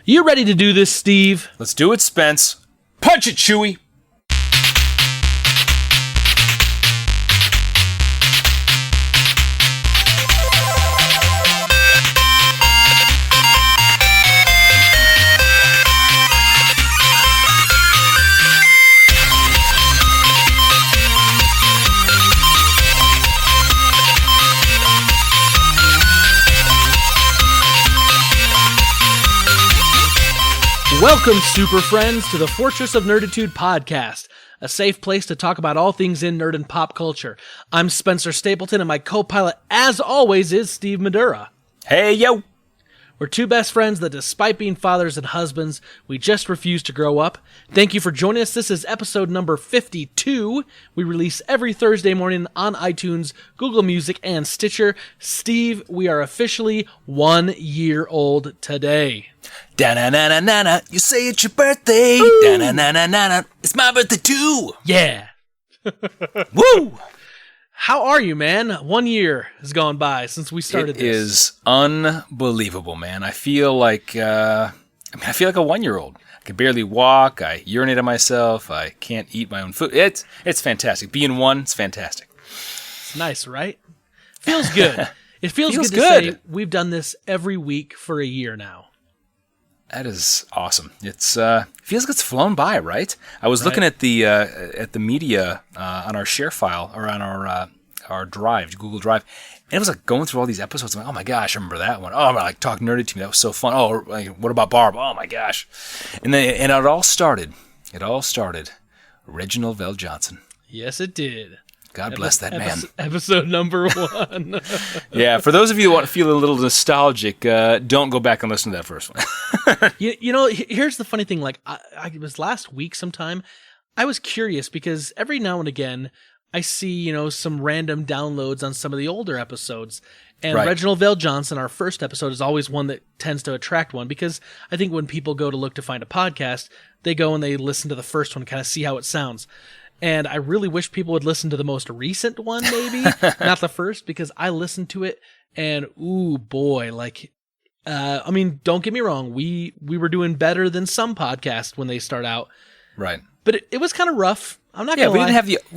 You ready to do this, Steve? Let's do it, Spence. Punch it, Chewie. Welcome, super friends, to the Fortress of Nerditude podcast, a safe place to talk about all things in nerd and pop culture. I'm Spencer Stapleton, and my co-pilot, as always, is Steve Madura. Hey, yo. We're two best friends that, despite being fathers and husbands, we just refuse to grow up. Thank you for joining us. This is episode number 52. We release every Thursday morning on iTunes, Google Music, and Stitcher. Steve, we are officially 1 year old today. Da-na-na-na-na-na, you say it's your birthday. Da-na-na-na-na-na, it's my birthday too. Yeah. Woo! How are you, man? 1 year has gone by since we started this. It is unbelievable, man. I feel like a 1-year-old. I can barely walk. I urinate on myself. I can't eat my own food. It's fantastic. Being one, it's fantastic. It's nice, right? Feels good. It feels good to say we've done this every week for a year now. That is awesome. It's feels like it's flown by, right? I was looking at the media on our share file or on our drive, Google Drive, and it was like going through all these episodes. I'm like, oh my gosh, I remember that one. Oh, like Talk Nerdy to Me, that was so fun. Oh, like, what about Barb? Oh my gosh, and it all started. Reginald Vell Johnson. Yes, it did. God bless that man. Episode number 1. Yeah, for those of you who want to feel a little nostalgic, don't go back and listen to that first one. you know, here's the funny thing. Like, it was last week sometime, I was curious because every now and again, I see, some random downloads on some of the older episodes. And right. Reginald Vell Johnson, our first episode, is always one that tends to attract one because I think when people go to look to find a podcast, they go and they listen to the first one, kind of see how it sounds. And I really wish people would listen to the most recent one, maybe, not the first, because I listened to it and, ooh, boy, like, don't get me wrong. We were doing better than some podcasts when they start out. Right. But it was kind of rough. I'm not gonna lie. We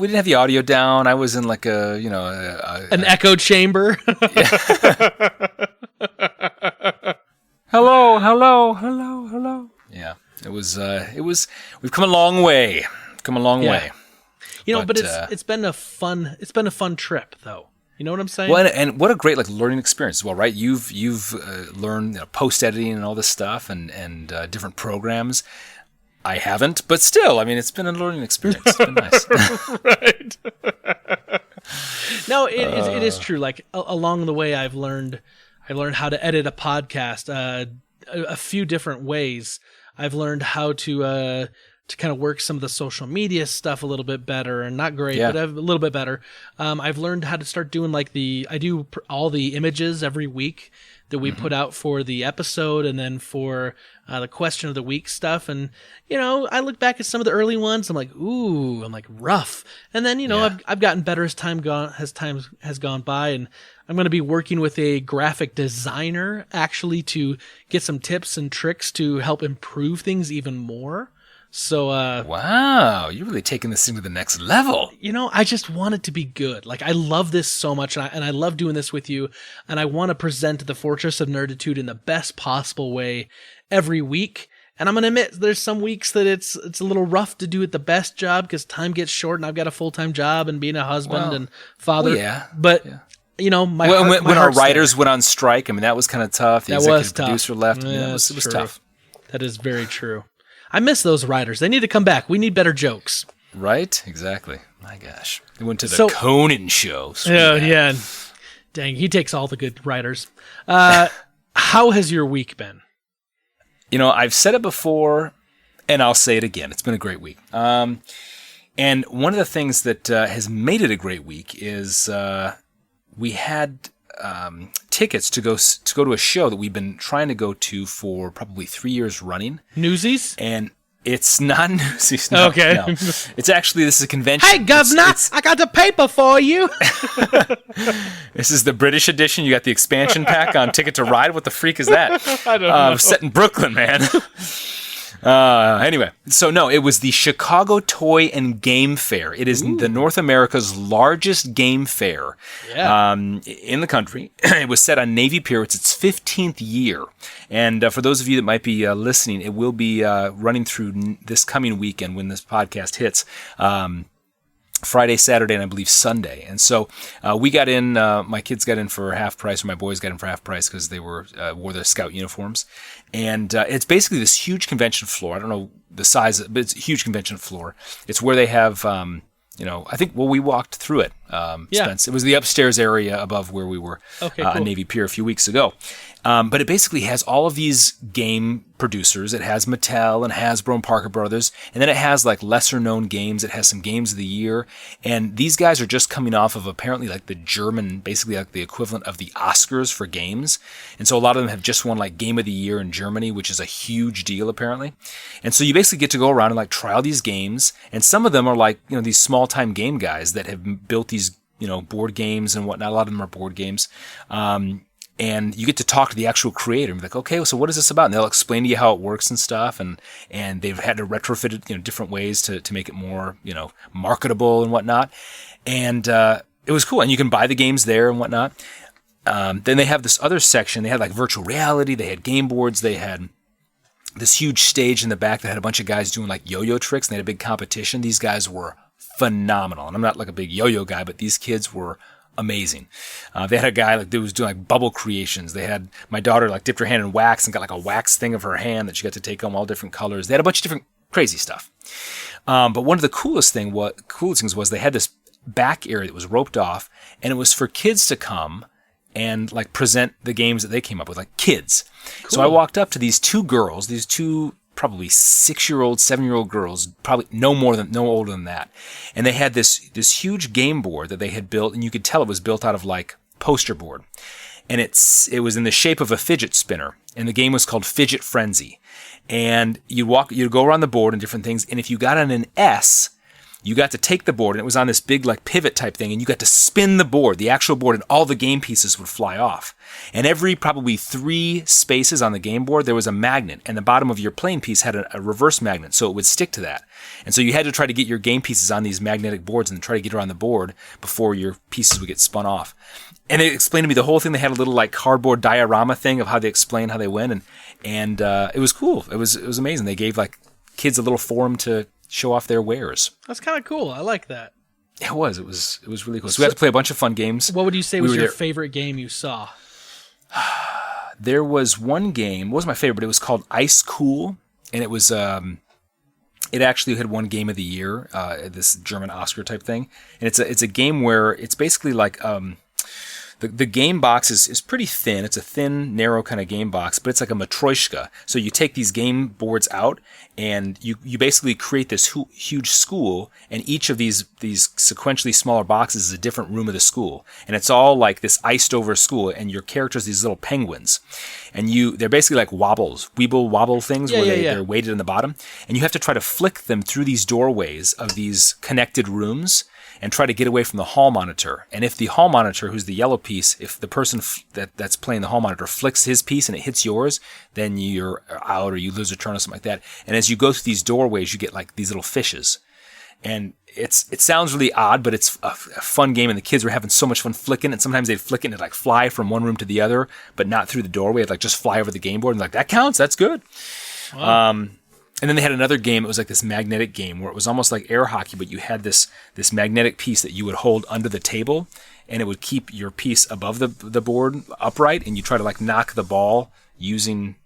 didn't have the audio down. I was in like an echo chamber. Hello. Yeah. It was we've come a long way. Way. But it's been a fun trip though. You know what I'm saying? Well, and what a great learning experience as well, right? You've learned post editing and all this stuff and different programs. I haven't, but still, it's been a learning experience. It's been nice. Right. No, it is true. Like along the way, I learned how to edit a podcast a few different ways. I've learned how to kind of work some of the social media stuff a little bit better, and not great, but a little bit better. I've learned how to start doing I do all the images every week that we put out for the episode, and then for the question of the week stuff. And I look back at some of the early ones. I'm like, ooh, rough. And then I've gotten better as time has gone by, and I'm going to be working with a graphic designer actually to get some tips and tricks to help improve things even more. So, wow, you're really taking this thing to the next level. I just want it to be good. Like, I love this so much, and I love doing this with you, and I want to present the Fortress of Nerditude in the best possible way every week. And I'm going to admit, there's some weeks that it's a little rough to do it the best job because time gets short, and I've got a full-time job and being a husband and father. Well, yeah. But, when our writers went on strike, that was kind of tough. The executive producer left. Yeah, it was tough. That is very true. I miss those writers. They need to come back. We need better jokes. Right? Exactly. My gosh. They went to the Conan show. Yeah. Dang, he takes all the good writers. How has your week been? I've said it before, and I'll say it again. It's been a great week. And one of the things that has made it a great week is we had tickets to go to a show that we've been trying to go to for probably 3 years running. Newsies? And It's not Newsies. No, Okay. no. It's actually, this is a convention. Hey, governor, I got the paper for you. This is the British edition. You got the expansion pack on Ticket to Ride. What the freak is that? I don't know. Set in Brooklyn, man. Anyway, so no, it was the Chicago Toy and Game Fair. It is the North America's largest game fair in the country. It was set on Navy Pier. It's its 15th year. And for those of you that might be listening, it will be running through this coming weekend when this podcast hits. Friday, Saturday, and I believe Sunday. And so we got in, my kids got in for half price, or my boys got in for half price because they wore their scout uniforms. And it's basically this huge convention floor. I don't know the size, but it's a huge convention floor. It's where they have, I think, we walked through it, Spence. It was the upstairs area above where we were on Navy Pier a few weeks ago. But it basically has all of these game producers. It has Mattel and Hasbro and Parker Brothers. And then it has like lesser known games. It has some games of the year. And these guys are just coming off of apparently like the German, basically like the equivalent of the Oscars for games. And so a lot of them have just won like Game of the Year in Germany, which is a huge deal apparently. And so you basically get to go around and like try all these games. And some of them are like, these small time game guys that have built these, board games and whatnot. A lot of them are board games. And you get to talk to the actual creator and be like, okay, so what is this about? And they'll explain to you how it works and stuff. And they've had to retrofit it, different ways to make it more, marketable and whatnot. And it was cool. And you can buy the games there and whatnot. Then they have this other section. They had like virtual reality. They had game boards. They had this huge stage in the back that had a bunch of guys doing like yo-yo tricks. And they had a big competition. These guys were phenomenal. And I'm not like a big yo-yo guy, but these kids were amazing. They had a guy that was doing like bubble creations. They had my daughter like dipped her hand in wax and got like a wax thing of her hand that she got to take home, all different colors. They had a bunch of different crazy stuff. But one of the coolest things was they had this back area that was roped off, and it was for kids to come and like present the games that they came up with, like kids. Cool. So I walked up to these two probably 6-year-old, 7-year-old girls, probably no older than that. And they had this huge game board that they had built, and you could tell it was built out of like poster board. And it was in the shape of a fidget spinner, and the game was called Fidget Frenzy. And you'd go around the board and different things, and if you got on an S, you got to take the board, and it was on this big like pivot type thing, and you got to spin the board, the actual board, and all the game pieces would fly off. And every probably 3 spaces on the game board, there was a magnet, and the bottom of your playing piece had a reverse magnet, so it would stick to that. And so you had to try to get your game pieces on these magnetic boards and try to get around the board before your pieces would get spun off. And they explained to me the whole thing. They had a little like cardboard diorama thing of how they explain how they win, and it was cool. It was amazing. They gave like kids a little forum to show off their wares. That's kind of cool. I like that. It was really cool. So we had to play a bunch of fun games. What would you say was your favorite game you saw? There was one game, it wasn't my favorite, but it was called Ice Cool, and it was it actually had won Game of the Year, this German Oscar type thing. And it's a game where it's basically like the game box is pretty thin. It's a thin, narrow kind of game box, but it's like a matryoshka. So you take these game boards out, and you basically create this huge school, and each of these sequentially smaller boxes is a different room of the school. And it's all like this iced over school, and your characters, these little penguins. And they're basically like weeble wobble things where they're weighted in the bottom. And you have to try to flick them through these doorways of these connected rooms and try to get away from the hall monitor. And if the hall monitor, who's the yellow piece, if the person that's playing the hall monitor flicks his piece and it hits yours, then you're out or you lose a turn or something like that. And as you go through these doorways, you get like these little fishes. And it sounds really odd, but it's a fun game, and the kids were having so much fun flicking, and sometimes they'd flick it and it'd like fly from one room to the other, but not through the doorway. It'd like just fly over the game board, and like, that counts, that's good. Wow. And then they had another game, it was like this magnetic game where it was almost like air hockey, but you had this magnetic piece that you would hold under the table, and it would keep your piece above the board upright, and you try to like knock the ball using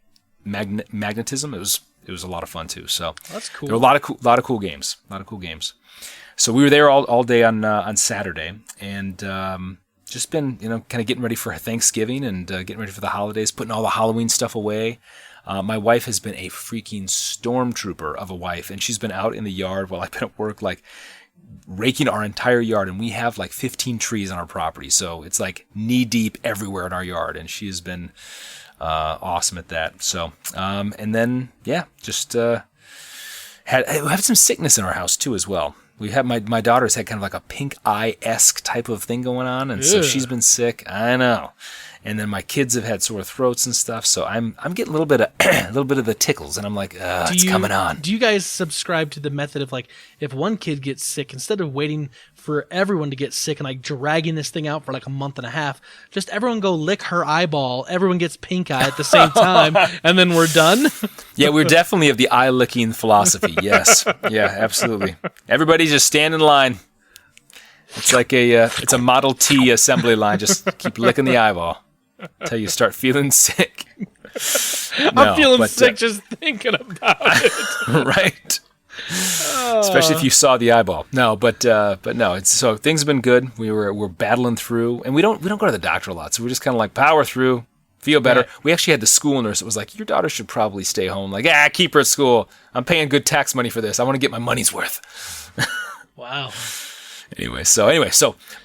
magnetism. It was a lot of fun too. So that's cool. There were a lot of cool games. So we were there all day on Saturday, and just been kind of getting ready for Thanksgiving and getting ready for the holidays, putting all the Halloween stuff away. My wife has been a freaking stormtrooper of a wife, and she's been out in the yard while I've been at work, like raking our entire yard, and we have like 15 trees on our property, so it's like knee deep everywhere in our yard, and she has been awesome at that. So and then just we have some sickness in our house too as well. We have my daughter's had kind of like a pink eye-esque type of thing going on, and so she's been sick. I know. And then my kids have had sore throats and stuff, so I'm getting a little bit of the tickles, and I'm like, it's coming on. Do you guys subscribe to the method of like, if one kid gets sick, instead of waiting for everyone to get sick and like dragging this thing out for like a month and a half, just everyone go lick her eyeball, everyone gets pink eye at the same time, and then we're done? Yeah, we're definitely of the eye licking philosophy. Yes, yeah, absolutely. Everybody just stand in line. It's like it's a Model T assembly line. Just keep licking the eyeball until you start feeling sick. I'm feeling sick just thinking about it. Right. Especially if you saw the eyeball. No, but no. So things have been good. We're battling through, and we don't go to the doctor a lot, so we're just kind of like power through, feel better. Right. We actually had the school nurse that was like, "Your daughter should probably stay home." Like, keep her at school. I'm paying good tax money for this. I want to get my money's worth. Wow. Anyway,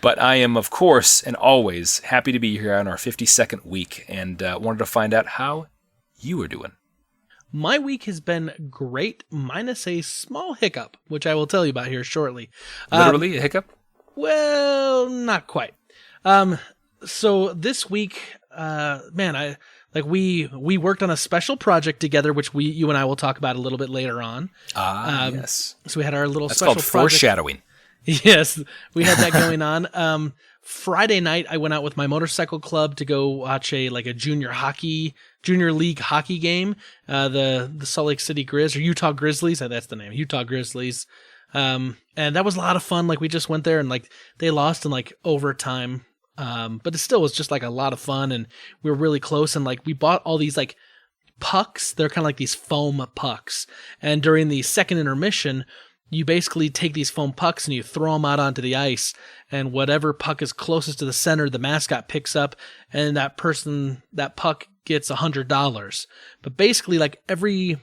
but I am, of course, and always happy to be here on our 52nd week, and wanted to find out how you are doing. My week has been great, minus a small hiccup, which I will tell you about here shortly. Literally a hiccup? Well, not quite. So this week, we worked on a special project together, which you and I will talk about a little bit later on. Yes. So we had our little That's special called project. foreshadowing. Yes, we had that going on. Friday night, I went out with my motorcycle club to go watch a junior league hockey game. The Salt Lake City Grizz or Utah Grizzlies. That's the name, Utah Grizzlies. And that was a lot of fun. Like we just went there and they lost in overtime. But it still was just a lot of fun, and we were really close. And we bought all these pucks. They're kind of like these foam pucks. And during the second intermission, you basically take these foam pucks and you throw them out onto the ice, and whatever puck is closest to the center, the mascot picks up, and that puck gets $100. But basically, every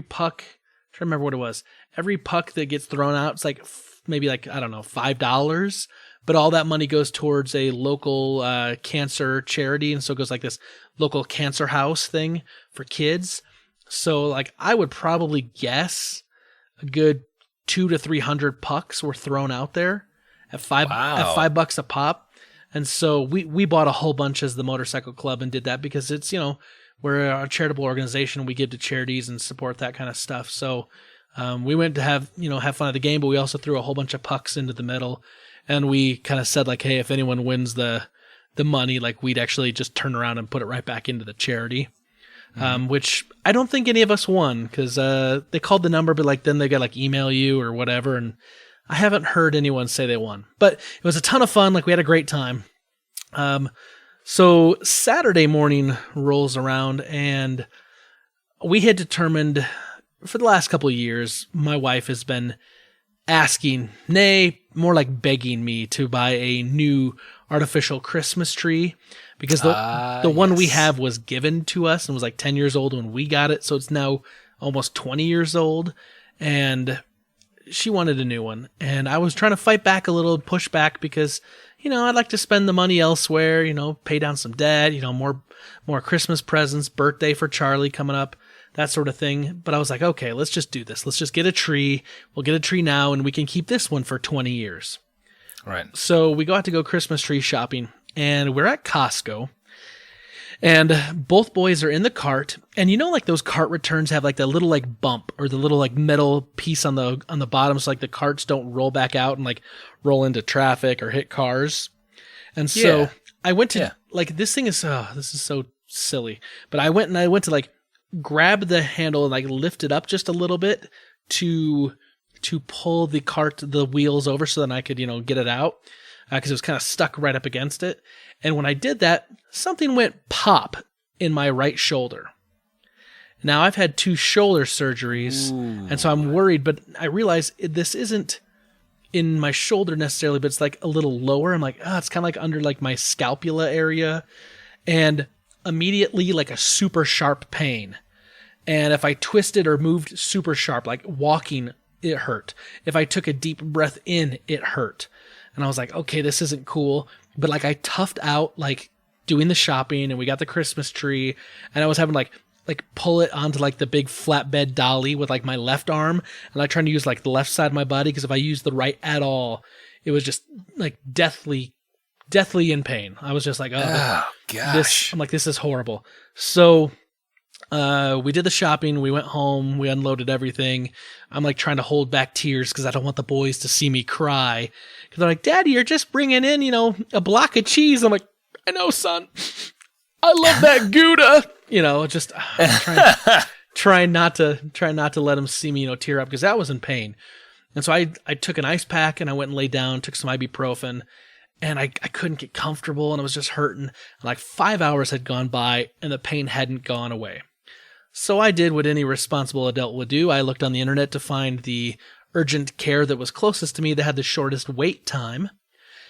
puck, I'm trying to remember what it was. Every puck that gets thrown out, it's maybe I don't know, $5. But all that money goes towards a local cancer charity, and so it goes this local cancer house thing for kids. So I would probably guess a good 200 to 300 pucks were thrown out there at $5 a pop. And so we bought a whole bunch as the motorcycle club and did that because it's, we're a charitable organization. We give to charities and support that kind of stuff. So we went to have fun at the game, but we also threw a whole bunch of pucks into the middle, and we kind of said hey, if anyone wins the money, we'd actually just turn around and put it right back into the charity. Which I don't think any of us won because they called the number, but then they got email you or whatever, and I haven't heard anyone say they won. But it was a ton of fun. We had a great time. So Saturday morning rolls around, and we had determined for the last couple of years, my wife has been asking, nay, more like begging me to buy a new artificial Christmas tree. Because the one we have was given to us and was 10 years old when we got it. So it's now almost 20 years old. And she wanted a new one. And I was trying to fight back a little, push back because, I'd like to spend the money elsewhere, pay down some debt, more Christmas presents, birthday for Charlie coming up, that sort of thing. But I was okay, let's just do this. Let's just get a tree. We'll get a tree now and we can keep this one for 20 years. Right. So we go Christmas tree shopping. And we're at Costco, and both boys are in the cart. And those cart returns have the little bump or the little metal piece on the bottom, so the carts don't roll back out and roll into traffic or hit cars. And so I went to this thing is this is so silly, but I went to grab the handle and lift it up just a little bit to pull the wheels over so that I could get it out. Because it was kind of stuck right up against it. And when I did that, something went pop in my right shoulder. Now, I've had 2 shoulder surgeries, and so I'm worried, but I realize this isn't in my shoulder necessarily, but it's a little lower. I'm it's kind of under my scapula area, and immediately a super sharp pain. And if I twisted or moved super sharp, walking, it hurt. If I took a deep breath in, it hurt. And I was okay, this isn't cool. But I toughed out doing the shopping, and we got the Christmas tree, and I was having like pull it onto like the big flatbed dolly with like my left arm, and like trying to use like the left side of my body, because if I used the right at all, it was just like deathly in pain. I was just like, oh gosh, I'm like, this is horrible. So we did the shopping, we went home, we unloaded everything. I'm like trying to hold back tears because I don't want the boys to see me cry, because they're like, Daddy, you're just bringing in, you know, a block of cheese. I'm like, I know, son, I love that Gouda, you know, just try not to let them see me, you know, tear up, because that was in pain. And so I took an ice pack and I went and laid down, took some ibuprofen, and I couldn't get comfortable, and I was just hurting. And like 5 hours had gone by and the pain hadn't gone away. So I did what any responsible adult would do. I looked on the internet to find the urgent care that was closest to me that had the shortest wait time.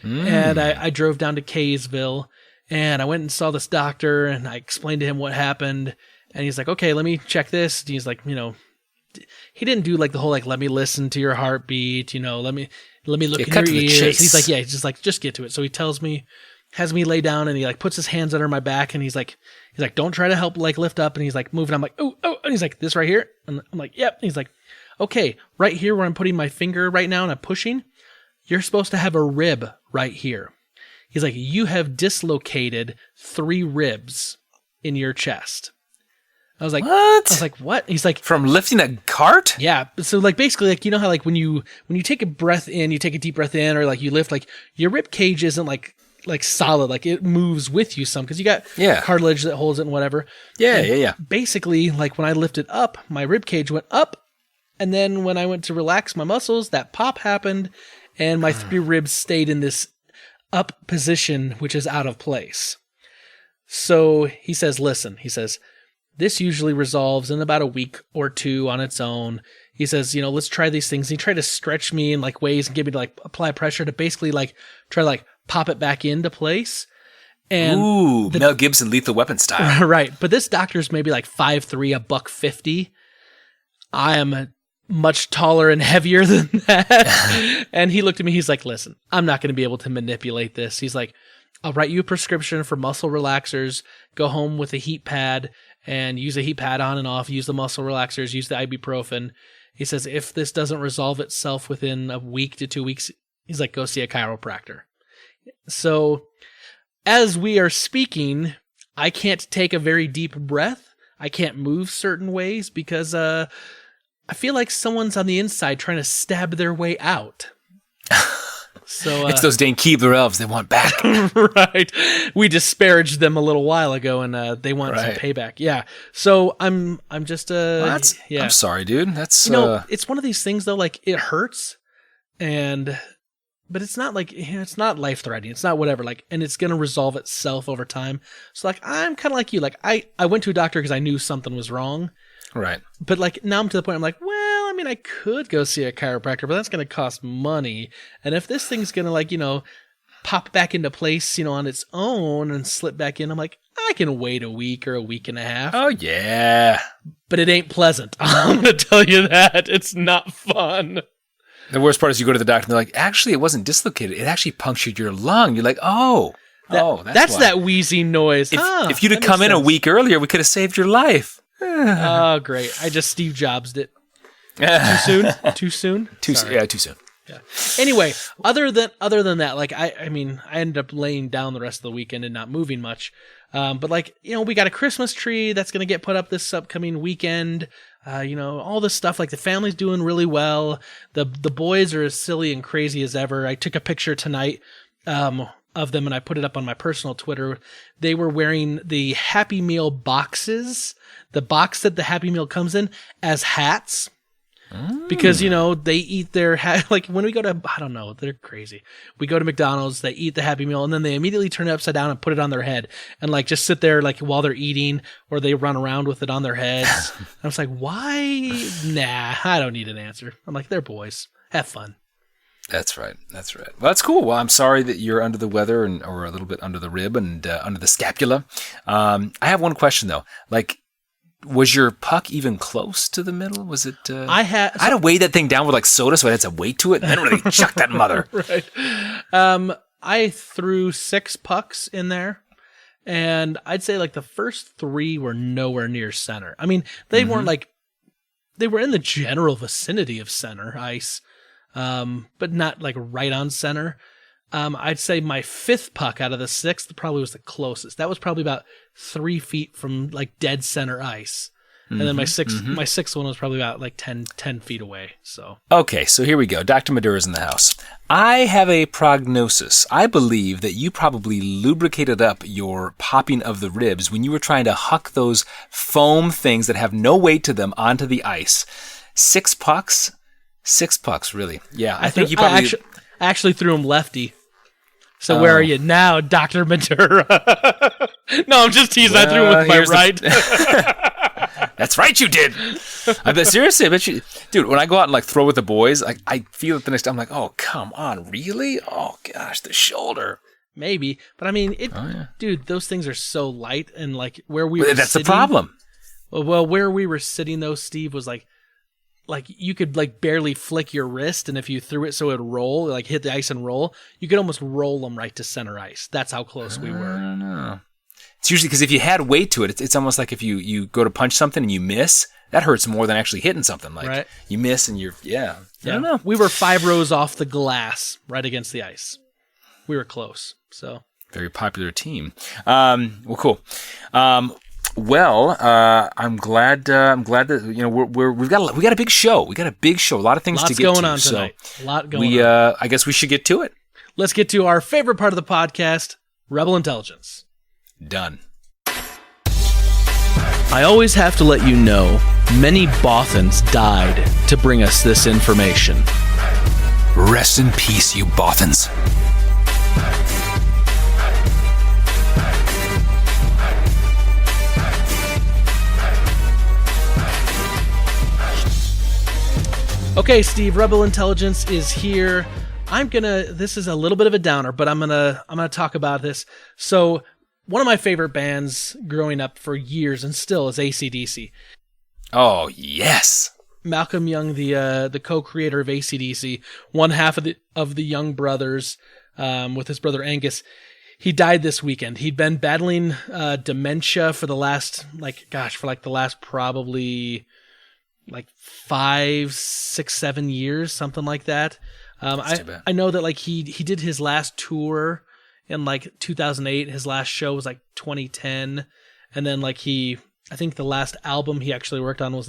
And I drove down to Kaysville, and I went and saw this doctor, and I explained to him what happened. And he's like, okay, let me check this. And he's like, you know, he didn't do like the whole, like, let me listen to your heartbeat, you know, let me look in your ears. He's like, yeah, he's just like, just get to it. So he tells me, has me lay down, and he like puts his hands under my back, and he's like, don't try to help like lift up. And he's like moving. I'm like, oh, and he's like, this right here. And I'm like, yep. And he's like, okay, right here where I'm putting my finger right now and I'm pushing, you're supposed to have a rib right here. He's like, you have dislocated 3 ribs in your chest. I was like, what? I was like, what? He's like, from lifting a cart? Yeah. So like basically, like, you know how like when you take a breath in, you take a deep breath in, or like you lift, like your rib cage isn't like solid, like it moves with you some, because you got cartilage that holds it and whatever. Yeah. Basically, like when I lifted up, my rib cage went up, and then when I went to relax my muscles, that pop happened, and my 3 ribs stayed in this up position, which is out of place. So he says, listen, he says, this usually resolves in about a week or 2 on its own. He says, you know, let's try these things. He tried to stretch me in like ways and get me to like apply pressure to basically like try to like pop it back into place. And Mel Gibson, Lethal Weapon style. Right. But this doctor's maybe like 5'3", $150. I am much taller and heavier than that. And he looked at me, he's like, listen, I'm not going to be able to manipulate this. He's like, I'll write you a prescription for muscle relaxers, go home with a heat pad and use a heat pad on and off, use the muscle relaxers, use the ibuprofen. He says, if this doesn't resolve itself within a week to 2 weeks, he's like, go see a chiropractor. So as we are speaking, I can't take a very deep breath. I can't move certain ways because I feel like someone's on the inside trying to stab their way out. So it's those dang Keebler elves they want back. Right. We disparaged them a little while ago, and they want some payback. Yeah. So I'm just I'm sorry, dude. That's it's one of these things though, like it hurts, but it's not like, it's not life threatening. It's not whatever, like, and it's going to resolve itself over time. So like, I'm kind of like you. Like I went to a doctor because I knew something was wrong. Right. But like now I'm to the point I'm like, well, I mean, I could go see a chiropractor, but that's going to cost money. And if this thing's going to like, you know, pop back into place, you know, on its own and slip back in, I'm like, I can wait a week or a week and a half. Oh yeah. But it ain't pleasant. I'm going to tell you that. It's not fun. The worst part is you go to the doctor and they're like, actually, it wasn't dislocated. It actually punctured your lung. You're like, that's why. That wheezing noise. If you'd have come in a week earlier, we could have saved your life. Oh, great. I just Steve Jobs'd it. Too soon? Too soon? Yeah, too soon. Yeah. Anyway, other than that, like, I mean, I ended up laying down the rest of the weekend and not moving much. But like, you know, we got a Christmas tree that's going to get put up this upcoming weekend. You know, all this stuff, like the family's doing really well. The boys are as silly and crazy as ever. I took a picture tonight of them and I put it up on my personal Twitter. They were wearing the Happy Meal boxes, the box that the Happy Meal comes in, as hats. Because, you know, they eat their like when we go to, I don't know, they're crazy. We go to McDonald's, they eat the Happy Meal, and then they immediately turn it upside down and put it on their head and like just sit there like while they're eating, or they run around with it on their heads. I was like, why? Nah, I don't need an answer. I'm like, they're boys. Have fun. That's right. Well, that's cool. Well, I'm sorry that you're under the weather or a little bit under the rib and under the scapula. I have one question though. Like, was your puck even close to the middle? Was it? I had to weigh that thing down with like soda, so I had some weight to it, and then really chuck that mother. Right. I threw 6 pucks in there, And I'd say like the first 3 were nowhere near center. I mean, they weren't like, they were in the general vicinity of center ice, but not like right on center. I'd say my 5th puck out of the 6th probably was the closest. That was probably about 3 feet from like dead center ice. And then my sixth one was probably about like 10 feet away. So okay, so here we go. Dr. Madura's in the house. I have a prognosis. I believe that you probably lubricated up your popping of the ribs when you were trying to huck those foam things that have no weight to them onto the ice. 6 pucks? 6 pucks, really. Yeah, I think you probably... I actually threw him lefty. So where are you now, Dr. Madura? No, I'm just teasing. Well, I threw him with my right. That's right, you did. I bet you, dude. When I go out and like throw with the boys, like I feel it the next time. I'm like, oh come on, really? Oh gosh, the shoulder. Maybe, but I mean, dude, those things are so light, and like where we were that's sitting, the problem. Well, where we were sitting though, Steve, was like you could like barely flick your wrist, and if you threw it so it'd roll, like hit the ice and roll, you could almost roll them right to center ice. That's how close we were. I don't know. It's usually because if you had weight to it, it's almost like if you go to punch something and you miss, that hurts more than actually hitting something. Like you miss and I don't know. We were 5 rows off the glass right against the ice. We were close. So very popular team. Well, cool. I'm glad that we got a big show. We got a big show. A lot of things to get to. Lots going on tonight. A lot going on. I guess we should get to it. Let's get to our favorite part of the podcast, Rebel Intelligence. Done. I always have to let you know, many Bothans died to bring us this information. Rest in peace, you Bothans. Okay, Steve, Rebel Intelligence is here. This is a little bit of a downer, but I'm gonna talk about this. So, one of my favorite bands growing up for years and still is AC/DC. Oh, yes. Malcolm Young, the co-creator of AC/DC, one half of the Young Brothers, with his brother Angus, he died this weekend. He'd been battling dementia for the last, probably 5, 6, 7 years, something like that. I know that he did his last tour in 2008. His last show was 2010, and then I think the last album he actually worked on was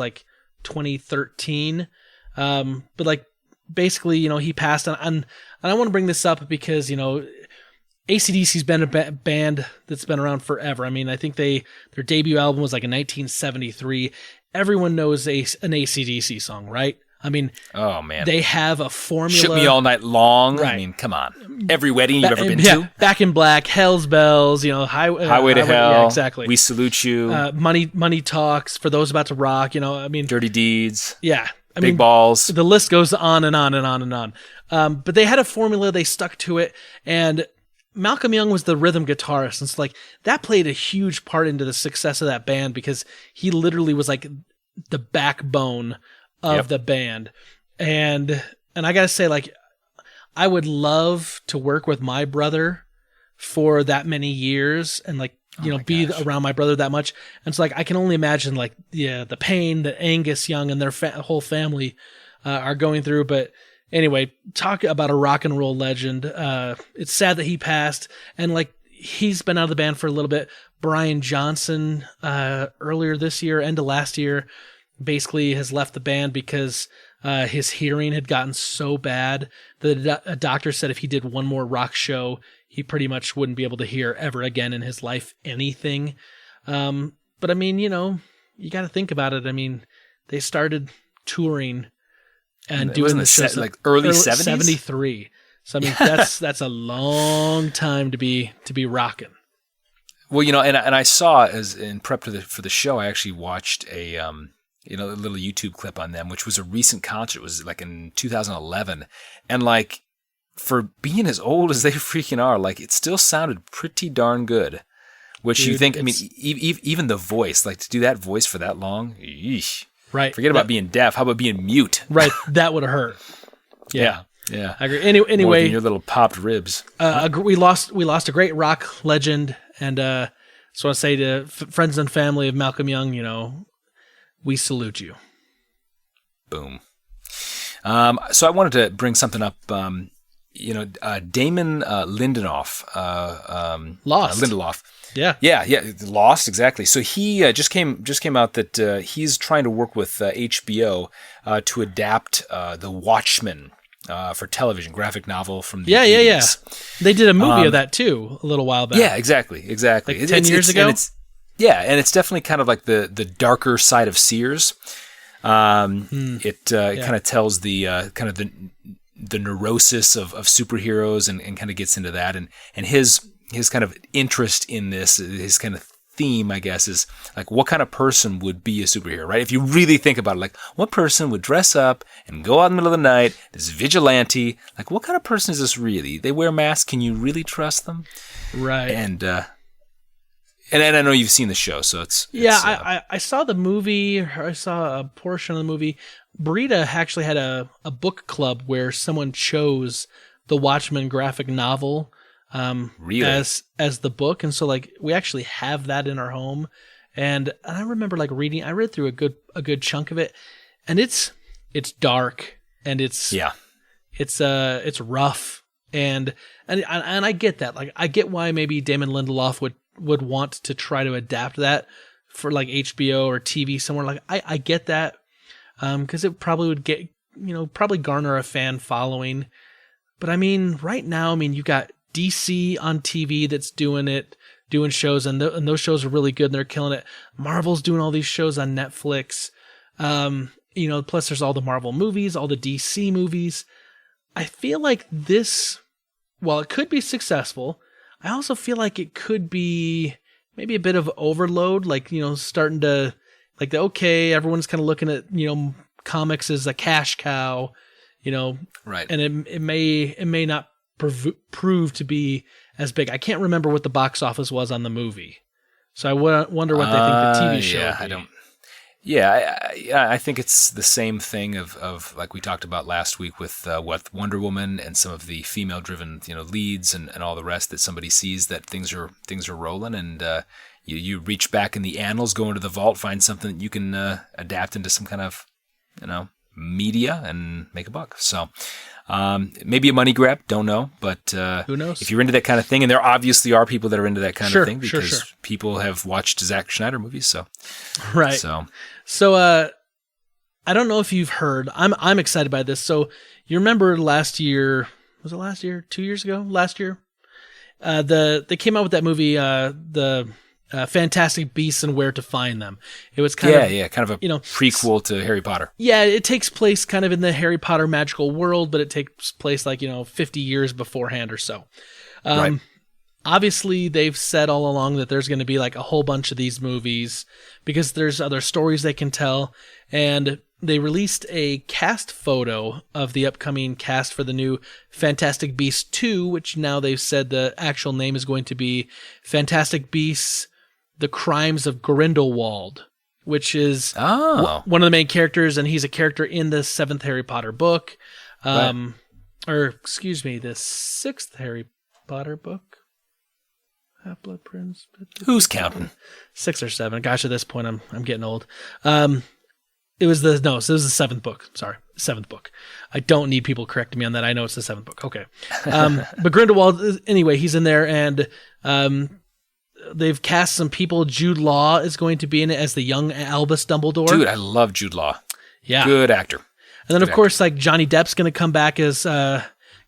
2013. But basically, he passed on. And I want to bring this up because AC/DC's been a band that's been around forever. I mean, I think their debut album was in 1973. Everyone knows an AC/DC song, right? I mean, oh man, they have a formula. Shook Me All Night Long. Right. I mean, come on. Every wedding you've ever been to. Back in Black, Hell's Bells, Highway to Hell. Yeah, exactly. We Salute You. Money Talks for those about to rock. Dirty Deeds. Yeah, Big Balls. The list goes on and on and on and on. But they had a formula. They stuck to it, and Malcolm Young was the rhythm guitarist, and it's that played a huge part into the success of that band because he literally was the backbone of the band. And I gotta say, I would love to work with my brother for that many years and be around my brother that much. And so I can only imagine the pain that Angus Young and their whole family are going through. But anyway, talk about a rock and roll legend. It's sad that he passed, and he's been out of the band for a little bit. Brian Johnson, earlier this year, end of last year, basically has left the band because his hearing had gotten so bad that a doctor said if he did one more rock show, he pretty much wouldn't be able to hear ever again in his life anything. But I mean, you got to think about it. I mean, they started touring and doing the shows early 70s? 73. So I mean, that's a long time to be rocking. Well, and I saw as in prep for the show, I actually watched a little YouTube clip on them, which was a recent concert. It was in 2011, and for being as old as they freaking are, it still sounded pretty darn good. Which Dude, you think? I mean, even the voice, to do that voice for that long, eesh. Right? Forget about being deaf. How about being mute? Right, that would have hurt. Yeah. I agree. Anyway, your little popped ribs. We lost a great rock legend, and So I say to friends and family of Malcolm Young, we salute you. Boom. So I wanted to bring something up. Damon Lindelof. Lost. Lindelof. Yeah. Lost, exactly. So he just came out that he's trying to work with HBO to adapt The Watchmen for television, graphic novel from the 80s. Yeah. They did a movie of that too a little while back. Yeah, exactly. Like 10 years ago? And it's definitely kind of like the darker side of Sears. It kind of tells the kind of the neurosis of superheroes and kind of gets into that. And his kind of interest in this, his kind of theme, I guess, is like, what kind of person would be a superhero, right? If you really think about it, like, what person would dress up and go out in the middle of the night, this vigilante, like, what kind of person is this really? They wear masks. Can you really trust them? Right. And I know you've seen the show, so I saw the movie. I saw a portion of the movie. Brita actually had a book club where someone chose the Watchmen graphic novel really? as the book, and so like we actually have that in our home. And I remember like reading. I read through a good chunk of it, and it's dark and it's rough, and I get that. Like I get why maybe Damon Lindelof would want to try to adapt that for like HBO or TV somewhere. Like I get that, because it probably would get probably garner a fan following. But I mean, right now, you got DC on TV that's doing shows, and those shows are really good and they're killing it. Marvel's doing all these shows on Netflix. Plus there's all the Marvel movies, all the DC movies. I feel like this, while it could be successful, I also feel like it could be maybe a bit of overload, like, starting to, like, everyone's kind of looking at, comics as a cash cow, right. And it may not prove to be as big. I can't remember what the box office was on the movie. So I wonder what they think the TV show would be. I don't. Yeah, I think it's the same thing of like we talked about last week with Wonder Woman and some of the female-driven leads and all the rest, that somebody sees that things are rolling, and you reach back in the annals, go into the vault, find something that you can adapt into some kind of media and make a buck. So maybe a money grab, don't know, but who knows? If you're into that kind of thing, and there obviously are people that are into that kind of thing because sure. people have watched Zack Snyder movies, so right. So I don't know if you've heard. I'm excited by this. So you remember last year? Was it last year? 2 years ago? Last year? They came out with that movie, the Fantastic Beasts and Where to Find Them. It was kind of a prequel to Harry Potter. Yeah, it takes place kind of in the Harry Potter magical world, but it takes place like 50 years beforehand or so. Right. Obviously, they've said all along that there's going to be like a whole bunch of these movies because there's other stories they can tell, and they released a cast photo of the upcoming cast for the new Fantastic Beasts 2, which now they've said the actual name is going to be Fantastic Beasts: The Crimes of Grindelwald, which is one of the main characters, and he's a character in the 7th Harry Potter book. The 6th Harry Potter book. Half-Blood Prince. Who's counting? 6 or 7. Gosh, at this point, I'm getting old. It was the 7th book. Sorry, 7th book. I don't need people correcting me on that. I know it's the 7th book. Okay. But Grindelwald, anyway, he's in there, and they've cast some people. Jude Law is going to be in it as the young Albus Dumbledore. Dude, I love Jude Law. Yeah. Good actor. And then, of course, like Johnny Depp's going to come back as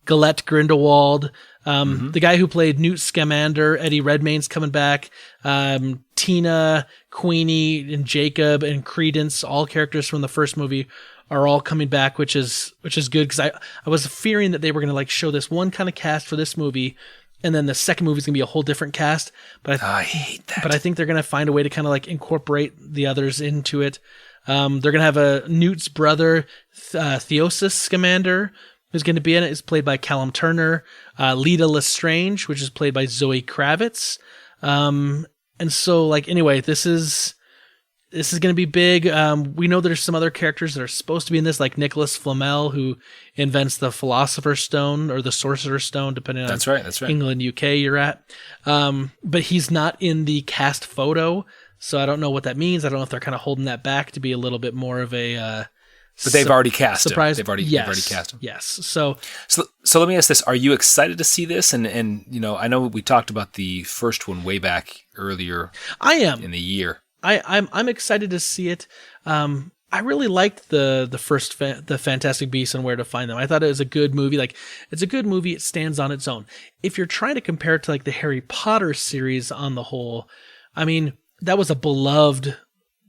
Gellert Grindelwald. The guy who played Newt Scamander, Eddie Redmayne's coming back. Tina, Queenie, and Jacob, and Credence, all characters from the first movie, are all coming back, which is good, because I was fearing that they were going to like show this one kind of cast for this movie, and then the second movie is going to be a whole different cast. But I hate that. But I think they're going to find a way to kind of like incorporate the others into it. They're going to have a Newt's brother, Theosis Scamander, who's going to be in it, is played by Callum Turner. Lita Lestrange, which is played by Zoe Kravitz. And so, like, anyway, this is this is going to be big. We know there's some other characters that are supposed to be in this, like Nicholas Flamel, who invents the Philosopher's Stone or the Sorcerer's Stone, depending on That's right. England, UK you're at. But he's not in the cast photo, so I don't know what that means. I don't know if they're kind of holding that back to be a little bit more of a But they've already cast surprise. him. They've already cast him. Yes. So let me ask this: are you excited to see this? And you know, I know we talked about the first one way back earlier. I am in the year. I'm excited to see it. I really liked the first the Fantastic Beasts and Where to Find Them. I thought it was a good movie. Like, it's a good movie. It stands on its own. If you're trying to compare it to like the Harry Potter series on the whole, I mean, that was a beloved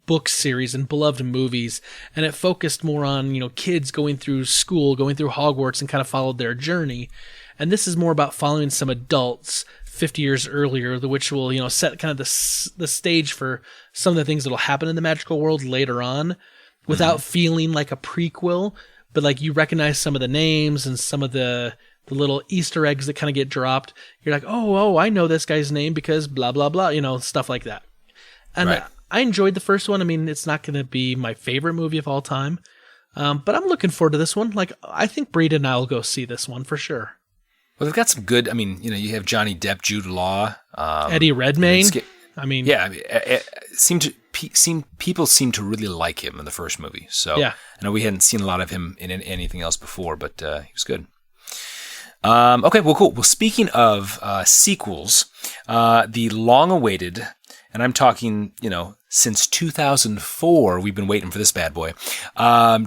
book series and beloved movies, and it focused more on, you know, kids going through school, going through Hogwarts, and kind of followed their journey. And this is more about following some adults 50 years earlier, which will, you know, set kind of the stage for some of the things that will happen in the magical world later on, without feeling like a prequel, but like you recognize some of the names and some of the little Easter eggs that kind of get dropped. You're like, oh, I know this guy's name because blah, blah, blah, you know, stuff like that. And right. I enjoyed the first one. I mean, it's not going to be my favorite movie of all time, but I'm looking forward to this one. Like, I think Breed and I will go see this one for sure. Well, they've got some good. I mean, you know, you have Johnny Depp, Jude Law, Eddie Redmayne. I mean, yeah, people seem to really like him in the first movie. So yeah. I know we hadn't seen a lot of him in anything else before, but he was good. Okay, well, cool. Well, speaking of sequels, the long-awaited, and I'm talking, you know, since 2004, we've been waiting for this bad boy.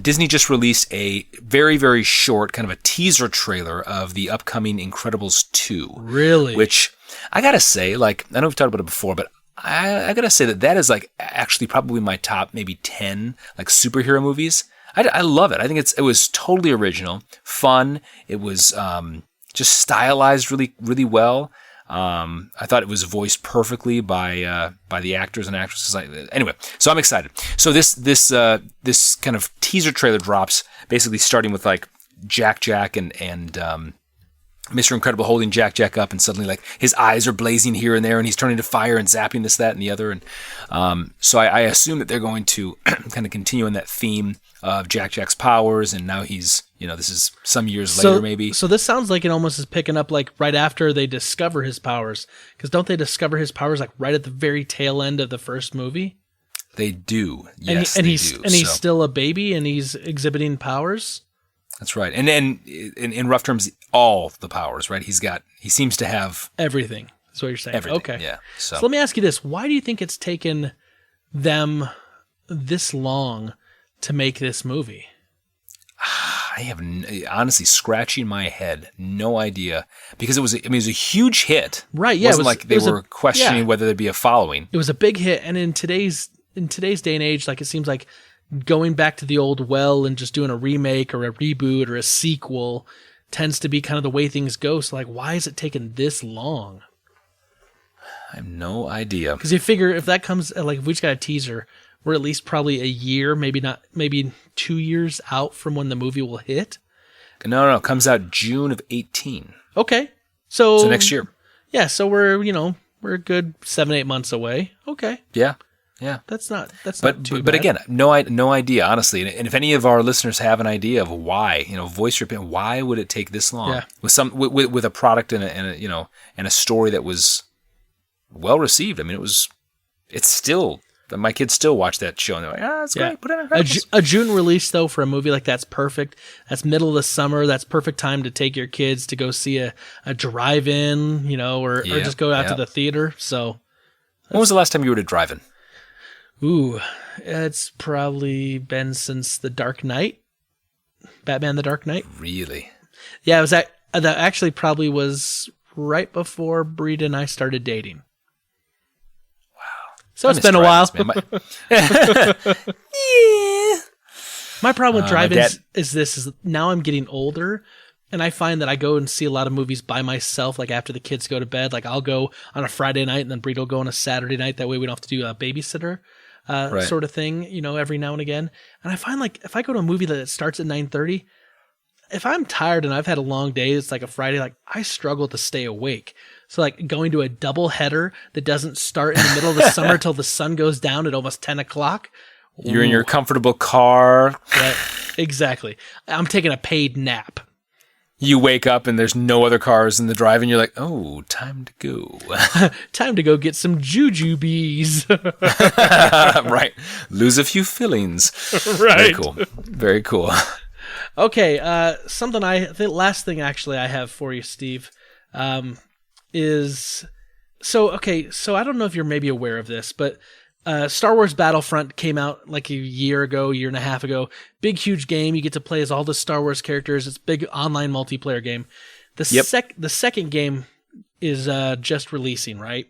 Disney just released a very, very short kind of a teaser trailer of the upcoming Incredibles 2. Really? Which I gotta say, like, I know we've talked about it before, but I gotta say that is like actually probably my top maybe 10 like superhero movies. I love it. I think it was totally original, fun. It was just stylized really, really well. I thought it was voiced perfectly by the actors and actresses. Anyway, so I'm excited. So this kind of teaser trailer drops, basically starting with like Jack and Mr. Incredible holding Jack up, and suddenly like his eyes are blazing here and there, and he's turning to fire and zapping this, that, and the other. And so I assume that they're going to kind of continue in that theme of Jack's powers, and now he's, you know, this is some years later maybe. So this sounds like it almost is picking up like right after they discover his powers, because don't they discover his powers like right at the very tail end of the first movie? They do, yes, and he's still a baby, and he's exhibiting powers. That's right, and in rough terms, all the powers, right? He seems to have everything. That's what you're saying. Everything, okay, yeah. So let me ask you this: why do you think it's taken them this long to make this movie? I have honestly scratching my head, no idea, because it was a huge hit, right? Yeah, it wasn't like they were questioning whether there'd be a following. It was a big hit, and in today's day and age, like it seems like going back to the old well and just doing a remake or a reboot or a sequel tends to be kind of the way things go. So like, why is it taking this long? I have no idea. Because you figure if that comes, like if we just got a teaser, we're at least probably a year, maybe 2 years out from when the movie will hit. No, it comes out June of 2018. Okay. So next year. Yeah, so we're a good 7-8 months away. Okay. Yeah. That's not too bad. But again, no idea, honestly. And if any of our listeners have an idea of why, you know, voice your opinion, why would it take this long? Yeah. With a product and a story that was well received. I mean, it's still, my kids still watch that show and they're like, it's great. Put it in Incredibles. A June release though for a movie like that's perfect. That's middle of the summer. That's perfect time to take your kids to go see a drive-in, you know, or just go out to the theater. So, when was the last time you were to drive-in? Ooh, it's probably been since The Dark Knight. Batman: The Dark Knight. Really? Yeah, it was that actually probably was right before Breed and I started dating. Wow. So it's been a while. Yeah. My problem with drive-ins is now I'm getting older, and I find that I go and see a lot of movies by myself, like after the kids go to bed. Like I'll go on a Friday night, and then Breed will go on a Saturday night. That way we don't have to do a babysitter sort of thing, you know, every now and again. And I find like if I go to a movie that starts at 9:30, if I'm tired and I've had a long day, it's like a Friday, like I struggle to stay awake. So like going to a double header that doesn't start in the middle of the summer till the sun goes down at almost 10 o'clock. You're in your comfortable car. Right. Exactly. I'm taking a paid nap. You wake up and there's no other cars in the drive, and you're like, oh, time to go. Time to go get some jujubes. Right. Lose a few fillings. Right. Very cool. Very cool. Okay. The last thing actually I have for you, Steve, is so I don't know if you're maybe aware of this, but Star Wars Battlefront came out like a year and a half ago. Big, huge game. You get to play as all the Star Wars characters. It's a big online multiplayer game. The second game is just releasing, right?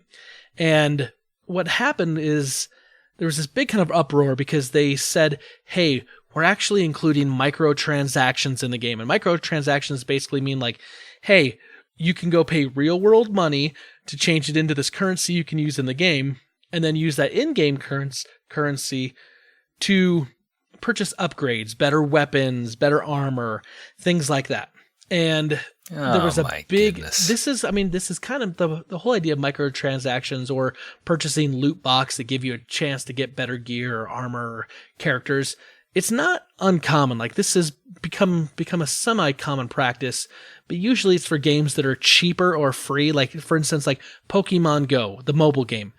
And what happened is there was this big kind of uproar because they said, hey, we're actually including microtransactions in the game. And microtransactions basically mean like, hey, you can go pay real world money to change it into this currency you can use in the game, and then use that in-game currency to purchase upgrades, better weapons, better armor, things like that. And there was a big... Goodness. This is kind of the whole idea of microtransactions or purchasing loot box that give you a chance to get better gear or armor or characters. It's not uncommon. Like this has become a semi-common practice, but usually it's for games that are cheaper or free. Like for instance, like Pokemon Go, the mobile game.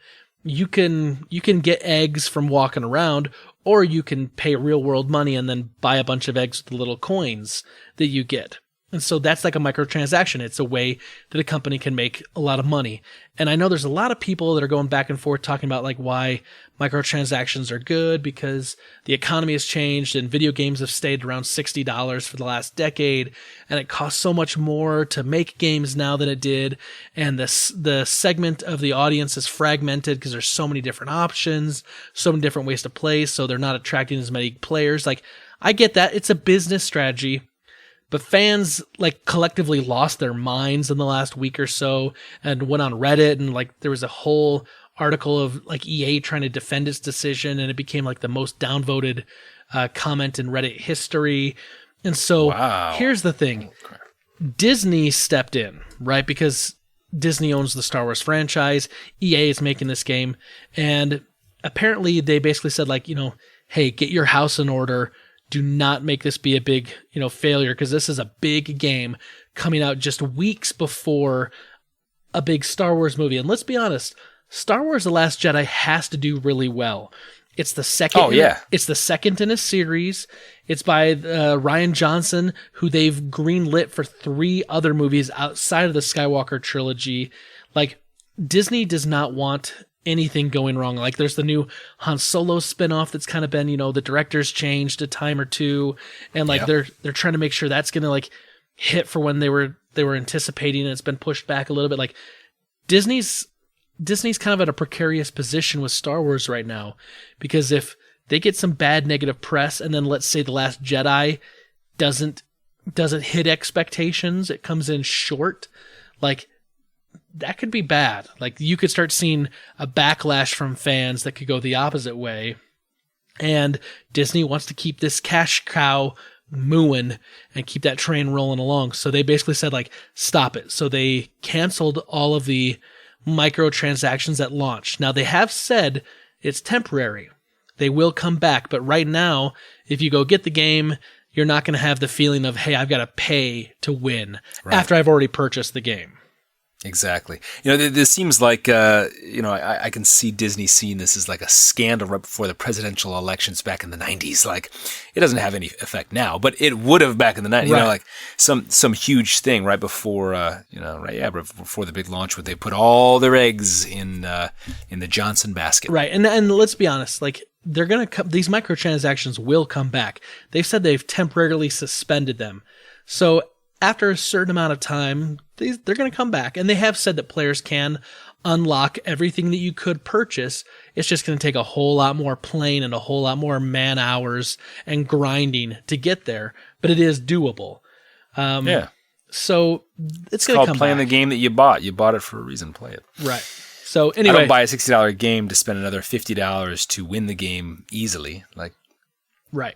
You can get eggs from walking around, or you can pay real world money and then buy a bunch of eggs with the little coins that you get. And so that's like a microtransaction. It's a way that a company can make a lot of money. And I know there's a lot of people that are going back and forth talking about like why microtransactions are good, because the economy has changed and video games have stayed around $60 for the last decade. And it costs so much more to make games now than it did. And the segment of the audience is fragmented because there's so many different options, so many different ways to play. So they're not attracting as many players. Like I get that. It's a business strategy. But fans like collectively lost their minds in the last week or so and went on Reddit, and like there was a whole article of like EA trying to defend its decision, and it became like the most downvoted comment in Reddit history. And so Here's the thing. Disney stepped in, right? Because Disney owns the Star Wars franchise. EA is making this game. And apparently they basically said like, hey, get your house in order. Do not make this be a big, failure, because this is a big game coming out just weeks before a big Star Wars movie. And let's be honest, Star Wars: The Last Jedi has to do really well. It's the second. It's the second in a series. It's by Rian Johnson, who they've greenlit for 3 other movies outside of the Skywalker trilogy. Like Disney does not want anything going wrong. Like there's the new Han Solo spinoff that's kind of been, the director's changed a time or two, and like they're trying to make sure that's gonna like hit for when they were anticipating, and it's been pushed back a little bit. Like Disney's kind of at a precarious position with Star Wars right now, because if they get some bad negative press, and then let's say The Last Jedi doesn't hit expectations, it comes in short, like that could be bad. Like you could start seeing a backlash from fans that could go the opposite way. And Disney wants to keep this cash cow mooing and keep that train rolling along. So they basically said like, stop it. So they canceled all of the microtransactions at launch. Now they have said it's temporary. They will come back. But right now, if you go get the game, you're not going to have the feeling of, hey, I've got to pay to win after I've already purchased the game. Exactly. This seems like, I can see Disney seeing this as like a scandal right before the presidential elections back in the 90s. Like, it doesn't have any effect now, but it would have back in the 90s. Right. Like some huge thing right before, before the big launch, where they put all their eggs in the Johnson basket. Right. And let's be honest, like they're going to these microtransactions will come back. They've said they've temporarily suspended them. So after a certain amount of time, they're going to come back. And they have said that players can unlock everything that you could purchase. It's just going to take a whole lot more playing and a whole lot more man hours and grinding to get there. But it is doable. So it's going to come playing back. the game that you bought. You bought it for a reason. Play it. Right. So anyway, I don't buy a $60 game to spend another $50 to win the game easily. Like, right.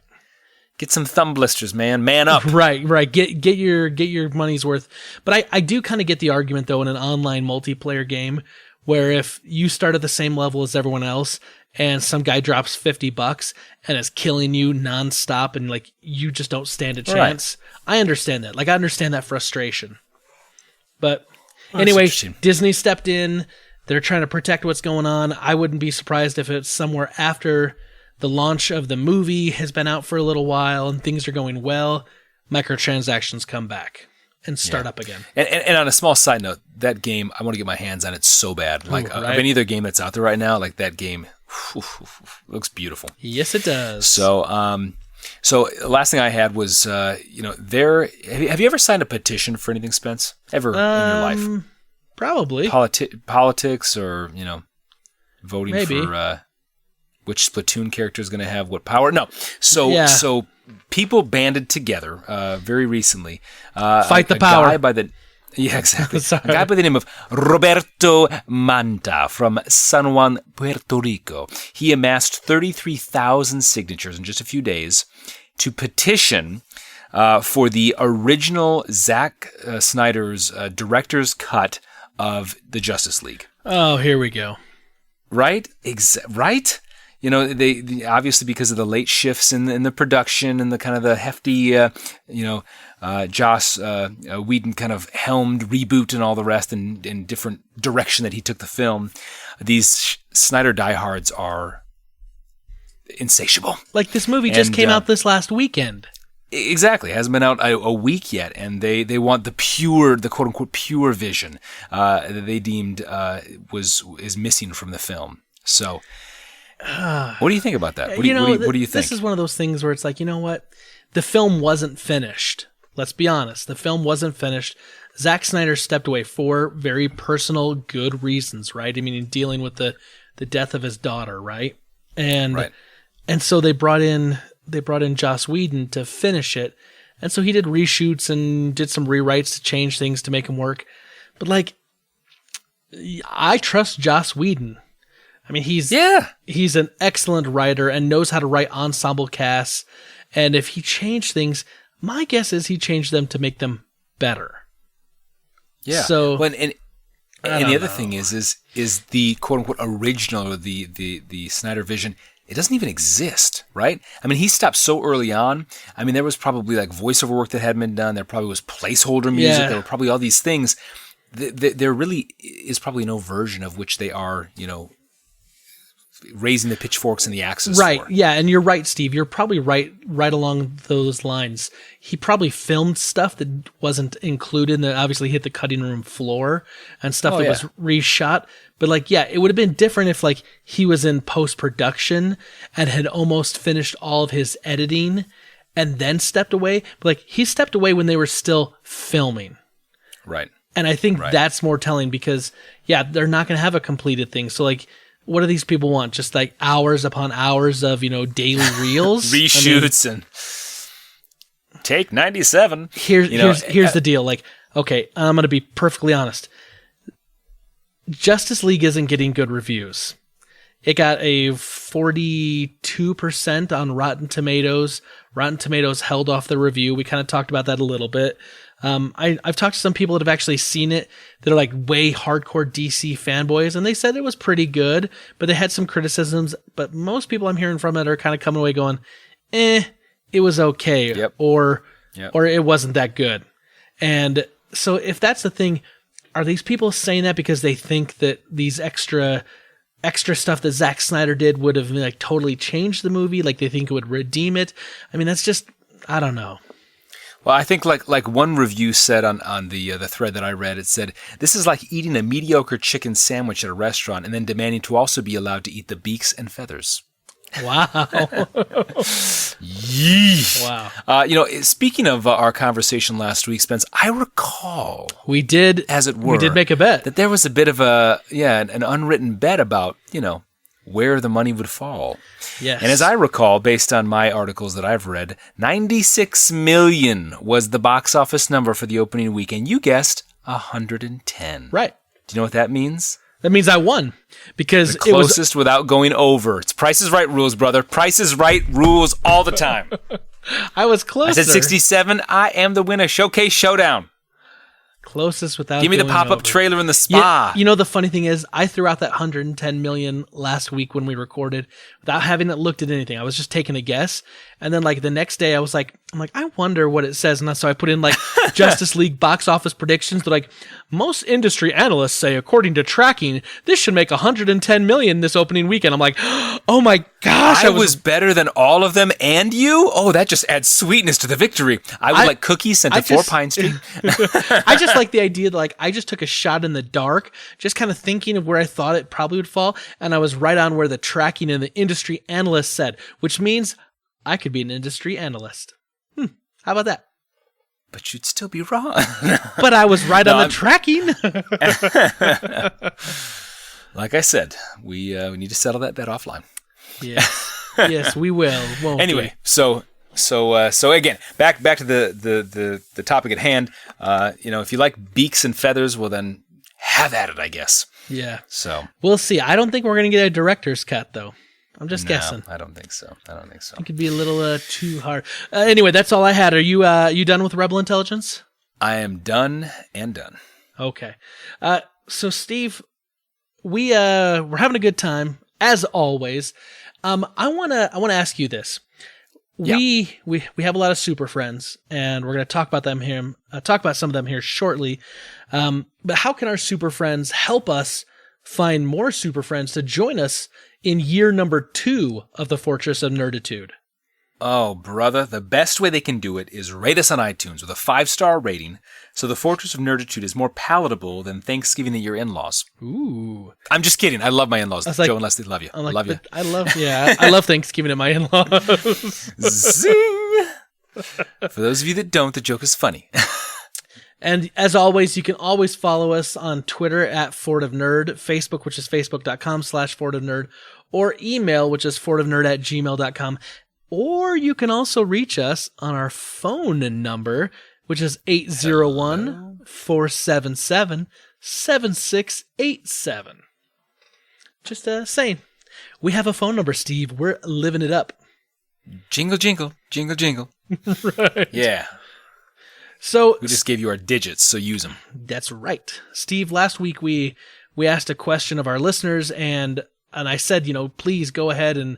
Get some thumb blisters, man. Man up. Right. Get your money's worth. But I do kind of get the argument though in an online multiplayer game where if you start at the same level as everyone else and some guy drops $50 and is killing you nonstop and like you just don't stand a chance, right. I understand that. Like I understand that frustration. But anyway, Disney stepped in. They're trying to protect what's going on. I wouldn't be surprised if it's somewhere after the launch of the movie has been out for a little while and things are going well. Microtransactions come back and start up again. And on a small side note, that game, I want to get my hands on it so bad. Like of any other game that's out there right now, like that game looks beautiful. Yes, it does. So, so last thing I had was, have you ever signed a petition for anything, Spence? Ever in your life? Probably. Politics or, voting Maybe. for which Splatoon character is going to have what power? No. So people banded together very recently. Fight the power. Exactly. A guy by the name of Roberto Manta from San Juan, Puerto Rico. He amassed 33,000 signatures in just a few days to petition for the original Zack Snyder's director's cut of the Justice League. Oh, here we go. Right? Right? They obviously because of the late shifts in the production and the kind of the hefty, Joss Whedon kind of helmed reboot and all the rest in different direction that he took the film. These Snyder diehards are insatiable. Like this movie just came out this last weekend. Exactly. It hasn't been out a week yet, and they want the quote unquote pure vision that they deemed is missing from the film. So. What do you think about that? What do you think? This is one of those things where it's like, you know what? The film wasn't finished. Let's be honest. The film wasn't finished. Zack Snyder stepped away for very personal, good reasons, right? I mean, in dealing with the death of his daughter, right? And so they brought in Joss Whedon to finish it. And so he did reshoots and did some rewrites to change things to make them work. But like, I trust Joss Whedon. I mean, he's an excellent writer and knows how to write ensemble casts. And if he changed things, my guess is he changed them to make them better. Yeah. So, and the other thing is the quote unquote original or the Snyder vision. It doesn't even exist, right? I mean, he stopped so early on. I mean, there was probably like voiceover work that hadn't been done. There probably was placeholder music. Yeah. There were probably all these things. There really is probably no version of which they are, raising the pitchforks and the axes right for. Yeah, and you're right, Steve, you're probably right along those lines. He probably filmed stuff that wasn't included, that obviously hit the cutting room floor and stuff was reshot, but like it would have been different if like he was in post-production and had almost finished all of his editing and then stepped away, but like he stepped away when they were still filming. Right. And I think that's more telling because they're not going to have a completed thing. So like, what do these people want? Just like hours upon hours of, daily reels? Reshoots and take 97. Here's the deal. Like, okay, I'm going to be perfectly honest. Justice League isn't getting good reviews. It got a 42% on Rotten Tomatoes. Rotten Tomatoes held off the review. We kind of talked about that a little bit. I've talked to some people that have actually seen it that are like way hardcore DC fanboys, and they said it was pretty good, but they had some criticisms. But most people I'm hearing from it are kind of coming away going, it was okay, or it wasn't that good. And so if that's the thing, are these people saying that because they think that these extra stuff that Zack Snyder did would have like totally changed the movie? Like they think it would redeem it? I mean, that's just, I don't know. Well, I think like one review said on the thread that I read, it said, this is like eating a mediocre chicken sandwich at a restaurant and then demanding to also be allowed to eat the beaks and feathers. Wow. Yeesh. Wow. Speaking of our conversation last week, Spence, I recall we did make a bet that there was a bit of an unwritten bet about, where the money would fall. Yes. And as I recall, based on my articles that I've read, 96 million was the box office number for the opening weekend. You guessed 110. Right. Do you know what that means? That means I won because the closest without going over. It's Price is Right rules, brother. Price is Right rules all the time. I was closer. I said 67. I am the winner. Showcase Showdown. Closest without Give me the going pop-up over. trailer in the spa. You know, the funny thing is, I threw out that 110 million last week when we recorded without having looked at anything. I was just taking a guess. And then like the next day I was like, I wonder what it says. And so I put in like Justice League box office predictions. They're like, most industry analysts say, according to tracking, this should make 110 million this opening weekend. I'm like, oh my gosh. I was better than all of them and you? Oh, that just adds sweetness to the victory. I would like cookies sent to 4 Pine Street. I just like the idea that like I just took a shot in the dark, just kind of thinking of where I thought it probably would fall. And I was right on where the tracking and the industry analyst said, which means I could be an industry analyst. How about that? But you'd still be wrong. But I was right on the tracking. Like I said, we need to settle that bet offline. Yes, we will. Won't Anyway, we? so again, back to the topic at hand. If you like beaks and feathers, well then have at it, I guess. Yeah. So we'll see. I don't think we're gonna get a director's cut though. I'm just guessing. I don't think so. It could be a little too hard. Anyway, that's all I had. Are you done with Rebel Intelligence? I am done and done. Okay. So Steve, we're having a good time as always. I wanna ask you this. Yeah. We have a lot of super friends, and we're gonna talk about them here. Talk about some of them here shortly. But how can our super friends help us find more super friends to join us in year number 2 of the Fortress of Nerditude? Oh, brother, the best way they can do it is rate us on iTunes with a 5-star rating, so the Fortress of Nerditude is more palatable than Thanksgiving at your in-laws. Ooh. I'm just kidding. I love my in-laws. Like, Joe and Leslie, love you. I love you. I love Thanksgiving at my in-laws. Zing! For those of you that don't, the joke is funny. And as always, you can always follow us on Twitter at Fort of Nerd, Facebook, which is facebook.com/Fort of Nerd, or email, which is fortofnerd@gmail.com. Or you can also reach us on our phone number, which is 801-477-7687. Just saying. We have a phone number, Steve. We're living it up. Jingle, jingle, jingle, jingle. Right. Yeah. So We just gave you our digits, so use them. that's right. Steve, last week we asked a question of our listeners, and I said, please go ahead and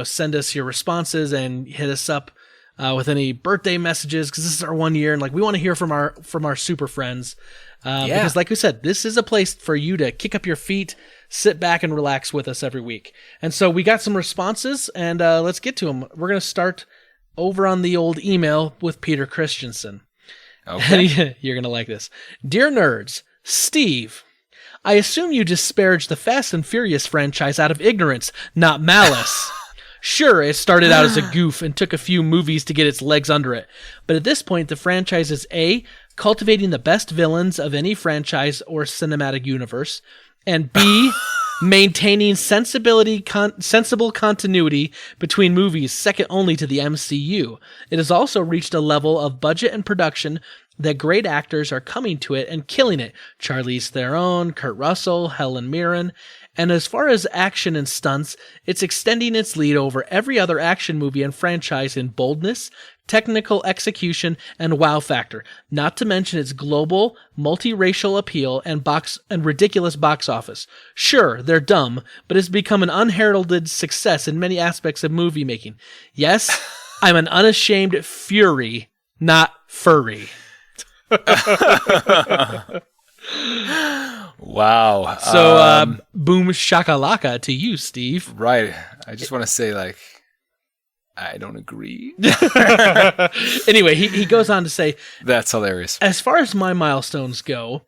send us your responses and hit us up with any birthday messages, because this is our 1 year, and we want to hear from our super friends. Because like we said, this is a place for you to kick up your feet, sit back and relax with us every week. And so we got some responses, and let's get to them. We're going to start over on the old email with Peter Christensen. Okay. You're going to like this. Dear Nerds, Steve, I assume you disparaged the Fast and Furious franchise out of ignorance, not malice. Sure, it started out as a goof and took a few movies to get its legs under it. But at this point, the franchise is A, cultivating the best villains of any franchise or cinematic universe, and B, maintaining sensible continuity between movies second only to the MCU. It has also reached a level of budget and production that great actors are coming to it and killing it. Charlize Theron, Kurt Russell, Helen Mirren. And as far as action and stunts, it's extending its lead over every other action movie and franchise in boldness, technical execution, and wow factor, not to mention its global, multiracial appeal and ridiculous box office. Sure, they're dumb, but it's become an unheralded success in many aspects of movie making. Yes, I'm an unashamed fury, not furry. Wow. So, boom shakalaka to you, Steve. Right. I just want to say, I don't agree. Anyway, he goes on to say, That's hilarious. as far as my milestones go,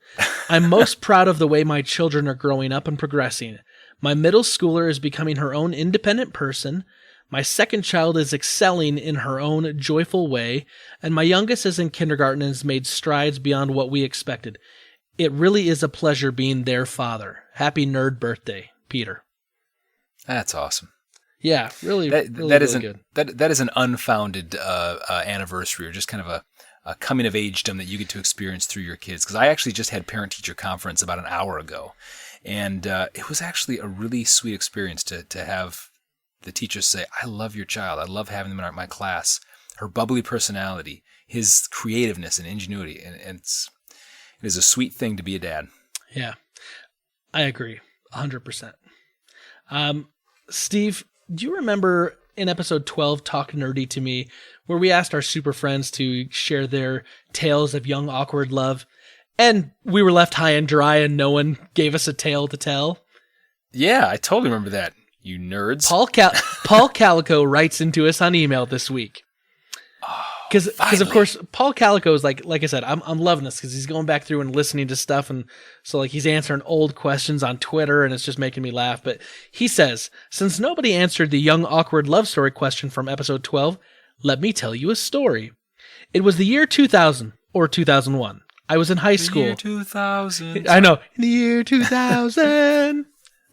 I'm most proud of the way my children are growing up and progressing. My middle schooler is becoming her own independent person. My second child is excelling in her own joyful way. And my youngest is in kindergarten and has made strides beyond what we expected. It really is a pleasure being their father. Happy nerd birthday, Peter. That's awesome. Yeah, really, That really isn't good. that is an unfounded anniversary, or just kind of a coming of agedom that you get to experience through your kids. Because I actually just had parent teacher conference about an hour ago, and it was actually a really sweet experience to have the teachers say, "I love your child. I love having them in my class." her bubbly personality, his creativeness and ingenuity, and it is a sweet thing to be a dad. Yeah, I agree 100%. Steve, do you remember in episode 12, Talk Nerdy to Me, where we asked our super friends to share their tales of young awkward love, and we were left high and dry and no one gave us a tale to tell? Yeah, I totally remember that, you nerds. Paul Calico writes into us on email this week. Because of course Paul Calico is like I said, I'm loving this because he's going back through and listening to stuff, and so like he's answering old questions on Twitter, and it's just making me laugh. But he says, since nobody answered the young awkward love story question from episode 12, let me tell you a story. It was the year 2000 or 2001. I was in high school. The year 2000. I know, in the year 2000.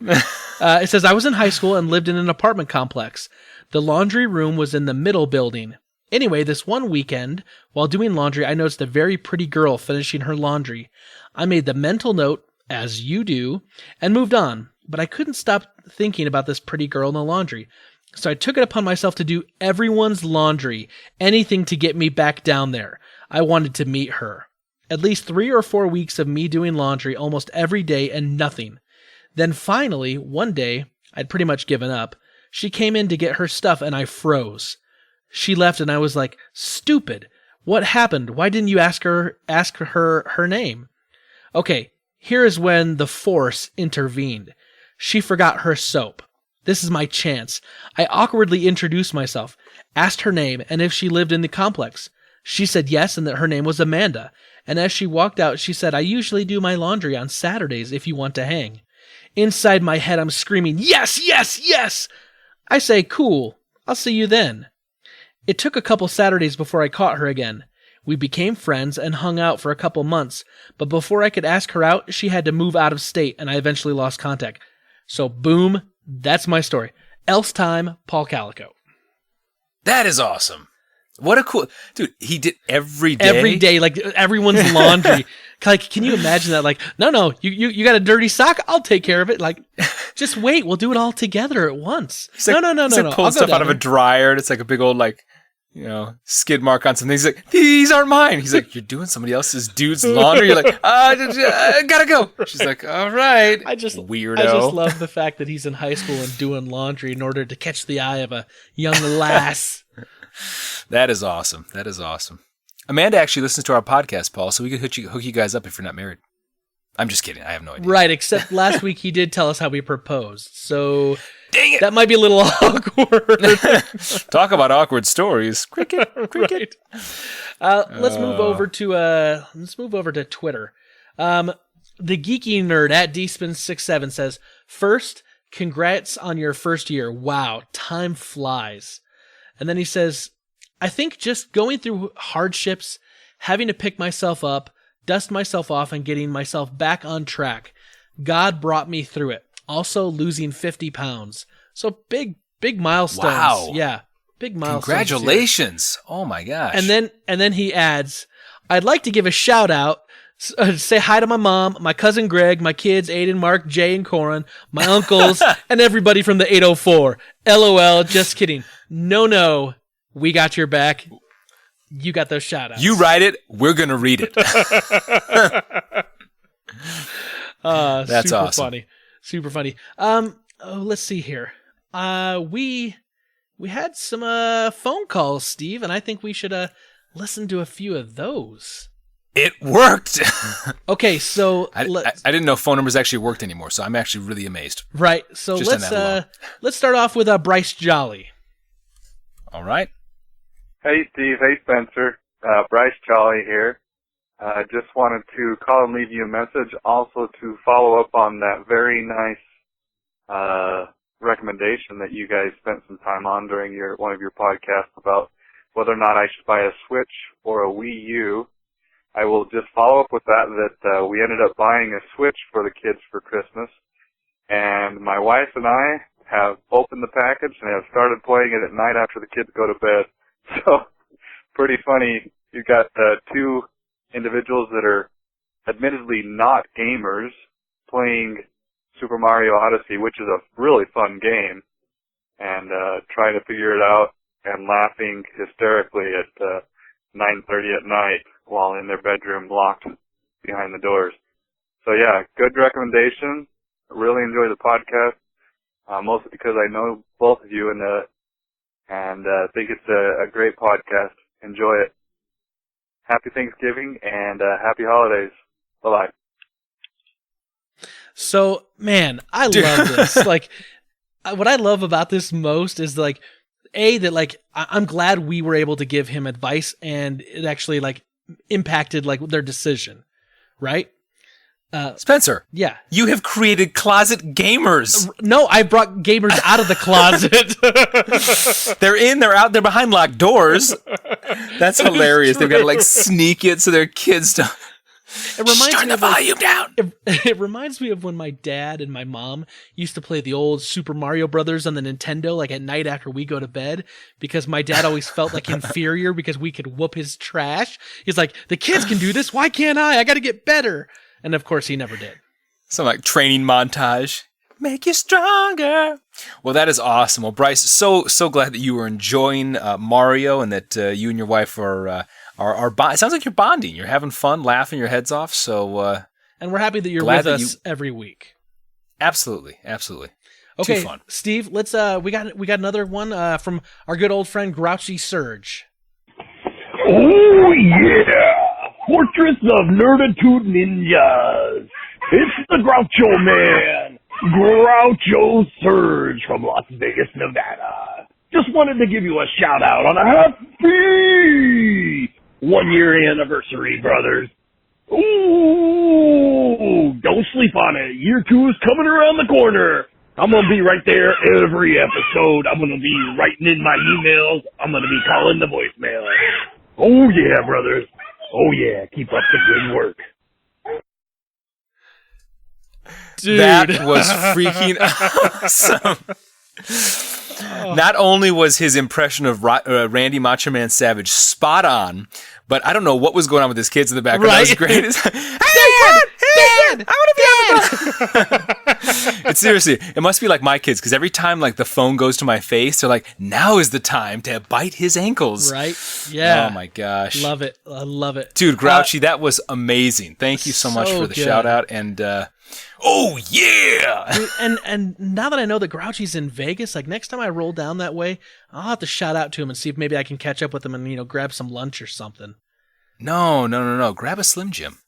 It says I was in high school and lived in an apartment complex. The laundry room was in the middle building. Anyway, this one weekend, while doing laundry, I noticed a very pretty girl finishing her laundry. I made the mental note, as you do, and moved on, but I couldn't stop thinking about this pretty girl in the laundry. So I took it upon myself to do everyone's laundry, anything to get me back down there. I wanted to meet her. At least 3 or 4 weeks of me doing laundry almost every day and nothing. Then finally, one day, I'd pretty much given up, she came in to get her stuff and I froze. She left and I was like, stupid. What happened? Why didn't you ask her her name? Okay, here is when the force intervened. She forgot her soap. This is my chance. I awkwardly introduced myself, asked her name and if she lived in the complex. She said yes and that her name was Amanda. And as she walked out, she said, I usually do my laundry on Saturdays if you want to hang. Inside my head, I'm screaming, yes, yes, yes! I say, cool, I'll see you then. It took a couple Saturdays before I caught her again. We became friends and hung out for a couple months, but before I could ask her out, she had to move out of state, and I eventually lost contact. So boom, that's my story. Else time, Paul Calico. That is awesome. What a cool... Dude, he did every day? Every day, like everyone's laundry. Like, can you imagine that? Like, no, you got a dirty sock? I'll take care of it. Like, just wait, we'll do it all together at once. He's like, no. He's like pulling stuff out of a dryer, and it's like a big old, like, skid mark on something. He's like, these aren't mine. He's like, you're doing somebody else's dude's laundry. You're like, I gotta go. She's like, all right. Weirdo. I just love the fact that he's in high school and doing laundry in order to catch the eye of a young lass. That is awesome. That is awesome. Amanda actually listens to our podcast, Paul, so we could hook you guys up if you're not married. I'm just kidding. I have no idea. Right, except last week he did tell us how we proposed. So dang it, that might be a little awkward. Talk about awkward stories. Cricket. Right. Let's move over to Twitter. The geeky nerd at dspin67 says, first, congrats on your first year. Wow, time flies. And then he says, I think just going through hardships, having to pick myself up, dust myself off, and getting myself back on track. God brought me through it. Also losing 50 pounds. So big milestones. Wow. Yeah. Big milestones. Congratulations. Here. Oh my gosh. And then he adds, I'd like to give a shout out, say hi to my mom, my cousin Greg, my kids, Aiden, Mark, Jay, and Corin, my uncles, and everybody from the 804. LOL, just kidding. No, we got your back. You got those shout outs. You write it, we're going to read it. That's super awesome. Funny. Super funny. Let's see here. We had some phone calls, Steve, and I think we should listen to a few of those. It worked. Okay, so I didn't know phone numbers actually worked anymore, so I'm actually really amazed. Right. So let's start off with Bryce Jolly. All right. Hey, Steve. Hey, Spencer. Bryce Jolly here. Just wanted to call and leave you a message. Also to follow up on that very nice recommendation that you guys spent some time on during one of your podcasts about whether or not I should buy a Switch or a Wii U. I will just follow up with that we ended up buying a Switch for the kids for Christmas. And my wife and I have opened the package and have started playing it at night after the kids go to bed. So, pretty funny. You've got two individuals that are admittedly not gamers playing Super Mario Odyssey, which is a really fun game, and trying to figure it out. and laughing hysterically at 9:30 at night while in their bedroom locked behind the doors. So yeah, good recommendation. Really enjoy the podcast, mostly because I know both of you and think it's a great podcast. Enjoy it. Happy Thanksgiving and happy holidays. Bye-bye. So, man, I love this. Like, what I love about this most is like, that like I'm glad we were able to give him advice and it actually like impacted like their decision, right? Spencer, yeah, you have created closet gamers. No, I brought gamers out of the closet. They're out, they're behind locked doors. That's hilarious. They've got to like sneak it so their kids don't. It reminds Turn me the volume down. It reminds me of when my dad and my mom used to play the old Super Mario Brothers on the Nintendo, like at night after we go to bed, because my dad always felt like inferior because we could whoop his trash. He's like, the kids can do this. Why can't I? I got to get better. And of course, he never did. Some like training montage. Make you stronger. Well, that is awesome. Well, Bryce, so glad that you were enjoying Mario and that you and your wife are it sounds like you're bonding. You're having fun, laughing your heads off. So, and we're happy that you're with us every week. Absolutely. Okay, Too fun. Steve, let's we got another one from our good old friend Grouchy Surge. Oh yeah, Fortress of Nerditude Ninjas. It's the Groucho Man, Groucho Surge from Las Vegas, Nevada. Just wanted to give you a shout out on a happy 1-year anniversary, brothers. Ooh, don't sleep on it. Year 2 is coming around the corner. I'm going to be right there every episode. I'm going to be writing in my emails. I'm going to be calling the voicemail. Oh, yeah, brothers. Oh, yeah. Keep up the good work. Dude. That was freaking awesome. Not only was his impression of Randy Macho Man Savage spot on, but I don't know what was going on with his kids in the background. Right. That was great. Dad, I want to be on the It's seriously, it must be like my kids, because every time like the phone goes to my face, they're like, now is the time to bite his ankles. Right? Yeah. Oh my gosh. Love it. I love it. Dude, Grouchy, that was amazing. Thank you so much for the shout out. And oh yeah. Dude, and now that I know that Grouchy's in Vegas, like next time I roll down that way, I'll have to shout out to him and see if maybe I can catch up with him and grab some lunch or something. No. Grab a Slim Jim.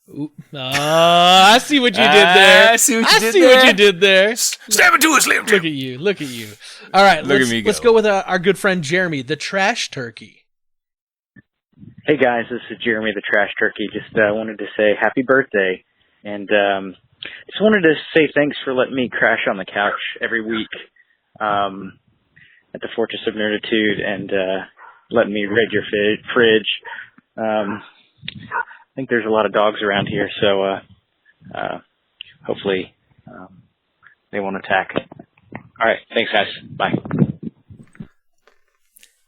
I see what you did there. I see what you did there. Stab it to a Slim Jim. Look at you. All right, let's go with our good friend Jeremy, the Trash Turkey. Hey guys, this is Jeremy, the Trash Turkey. Just wanted to say happy birthday, and just wanted to say thanks for letting me crash on the couch every week at the Fortress of Nerditude and letting me raid your fridge. I think there's a lot of dogs around here, so hopefully they won't attack. All right, thanks guys. Bye.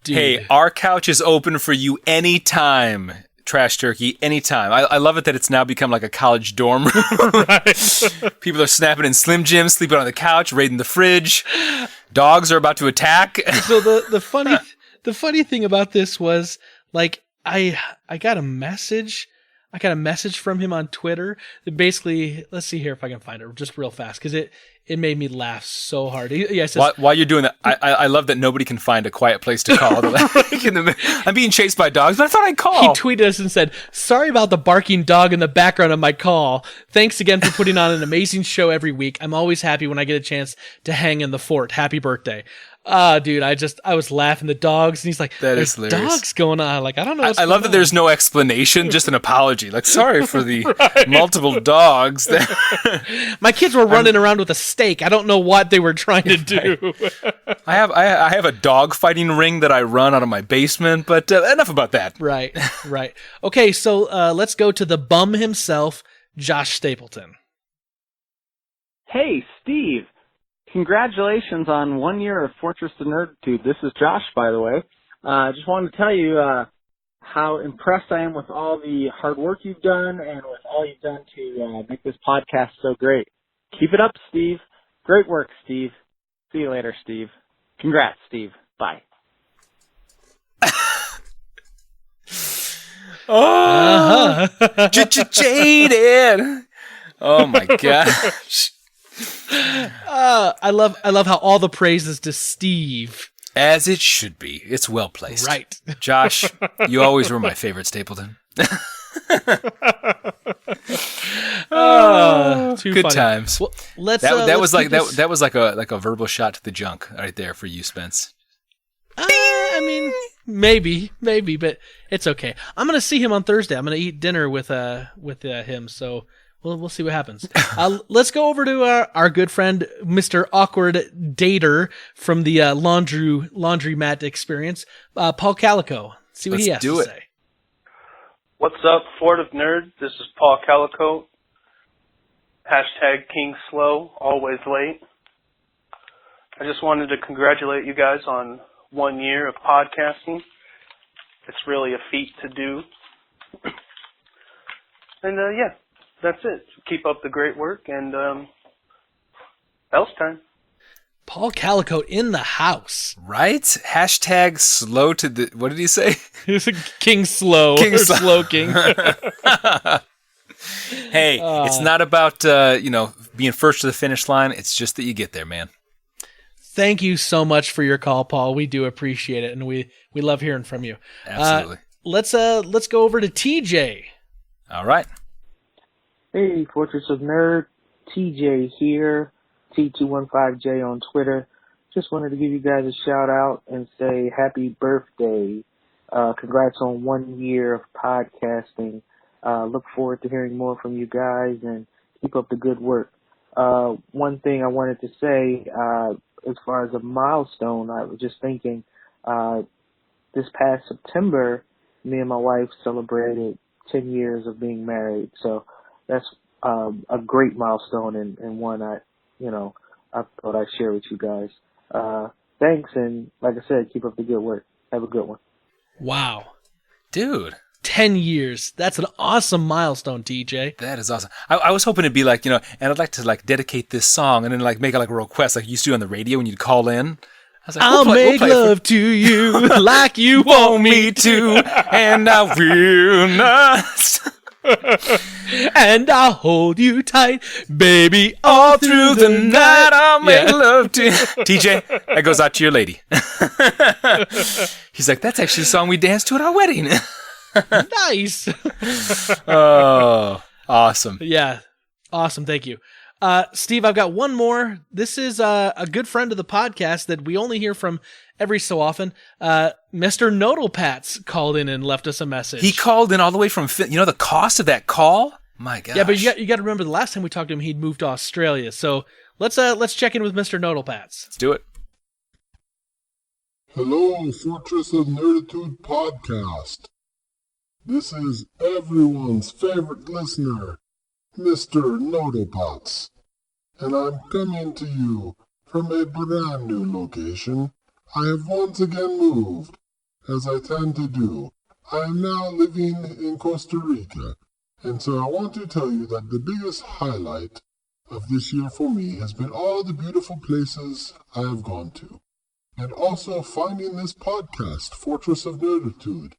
Dude. Hey, our couch is open for you anytime, Trash Turkey, anytime. I love it that it's now become like a college dorm room. Right. People are snapping in Slim Jims, sleeping on the couch, raiding the fridge. Dogs are about to attack. So the funny thing about this was like I got a message. I got a message from him on Twitter that basically, let's see here if I can find it just real fast because it made me laugh so hard. It says, while you're doing that, I love that nobody can find a quiet place to call. I'm being chased by dogs, but I thought I'd call. He tweeted us and said, sorry about the barking dog in the background of my call. Thanks again for putting on an amazing show every week. I'm always happy when I get a chance to hang in the fort. Happy birthday. Dude, I was laughing. The dogs, and he's like, there's dogs going on. Like, I don't know what's going on. I love that there's no explanation, just an apology. Like, sorry for the multiple dogs. My kids were running around with a stake. I don't know what they were trying to do. I have a dog fighting ring that I run out of my basement, but enough about that. Right. Okay, so let's go to the bum himself, Josh Stapleton. Hey, Steve. Congratulations on 1 year of Fortress of Nerditude. This is Josh, by the way. Just wanted to tell you how impressed I am with all the hard work you've done and with all you've done to make this podcast so great. Keep it up, Steve. Great work, Steve. See you later, Steve. Congrats, Steve. Bye. Oh, jaded. Oh my gosh. I love how all the praise is to Steve. As it should be. It's well placed. Right. Josh, you always were my favorite Stapleton. Too Good funny. times. Well, let's. That was like keep this- that was like a verbal shot to the junk right there for you, Spence. I mean, maybe, but it's okay. I'm gonna see him on Thursday. I'm gonna eat dinner with him. So we'll see what happens. Let's go over to our good friend, Mr. Awkward Dater from the laundromat experience, Paul Calico. See what he has to say. What's up, Fort of Nerds? This is Paul Calico. Hashtag King Slow, always late. I just wanted to congratulate you guys on 1 year of podcasting. It's really a feat to do. And yeah, that's it. Keep up the great work, and else time. Paul Calico in the house. Right? Hashtag slow to the... What did he say? King Slow. King or Slow. Slow King. Hey, it's not about, being first to the finish line. It's just that you get there, man. Thank you so much for your call, Paul. We do appreciate it, and we love hearing from you. Absolutely. Let's go over to TJ. All right. Hey, Fortress of Nerd, TJ here, T215J on Twitter. Just wanted to give you guys a shout out and say happy birthday. Congrats on 1 year of podcasting. Look forward to hearing more from you guys and keep up the good work. One thing I wanted to say, as far as a milestone, I was just thinking, this past September, me and my wife celebrated 10 years of being married. So that's a great milestone and one I thought I'd share with you guys. Thanks, and like I said, keep up the good work. Have a good one. Wow. Dude. 10 years. That's an awesome milestone, TJ. That is awesome. I was hoping it'd be like, and I'd like to dedicate this song and then make a request like you used to do on the radio when you'd call in. I was like, I'll make love to you like you want me to, and I will not. And I'll hold you tight, baby, all through the night. I'll make love to you. TJ, that goes out to your lady. He's like, that's actually the song we danced to at our wedding. Nice. Oh, awesome. Yeah. Awesome. Thank you. Steve, I've got one more. This is a good friend of the podcast that we only hear from every so often. Mr. Noodlepats called in and left us a message. He called in all the way from, the cost of that call? My gosh. Yeah, but you got to remember the last time we talked to him, he'd moved to Australia. So let's check in with Mr. Noodlepats. Let's do it. Hello, Fortress of Nerditude podcast. This is everyone's favorite listener, Mr. Noodlepots, and I'm coming to you from a brand new location. I have once again moved, as I tend to do. I am now living in Costa Rica, and so I want to tell you that the biggest highlight of this year for me has been all the beautiful places I have gone to, and also finding this podcast, Fortress of Nerditude.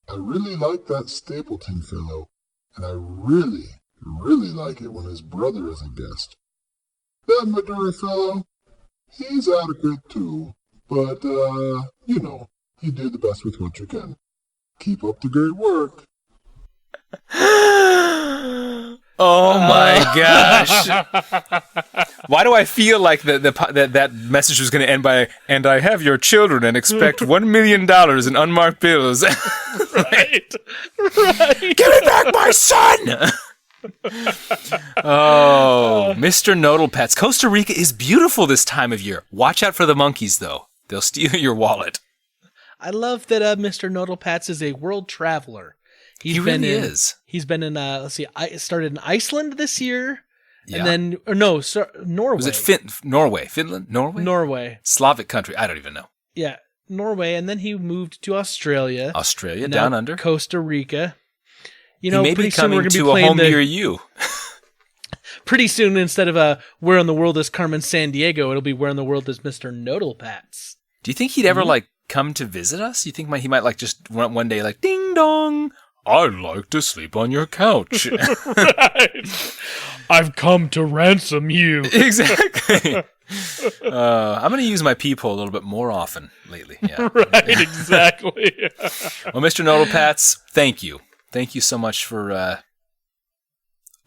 I really like that Stapleton fellow, and I really like it when his brother is a guest. That Madura fellow, he's adequate too, but, you do the best with what you can. Keep up the great work. Oh my gosh. Why do I feel like that message was going to end by, and I have your children and expect $1 million in unmarked bills. Right. Give me back my son! Oh, Mr. Noodlepets. Costa Rica is beautiful this time of year. Watch out for the monkeys, though. They'll steal your wallet. I love that Mr. Noodlepats is a world traveler. He really is. He's been in, it started in Iceland this year. Yeah. And then, Norway. Was it Norway? Finland? Norway? Norway. Slavic country. I don't even know. Yeah, Norway. And then he moved to Australia. Australia, down under. Costa Rica. He may be coming to a home near you. Pretty soon, instead of Where in the World is Carmen Sandiego, it'll be Where in the World is Mr. Noodlepats. Do you think he'd ever, come to visit us? You think he might, just one day, ding dong, I'd like to sleep on your couch. Right. I've come to ransom you. Exactly. I'm going to use my peephole a little bit more often lately. Yeah. Right, exactly. Well, Mr. Nodalpats, thank you. Thank you so much for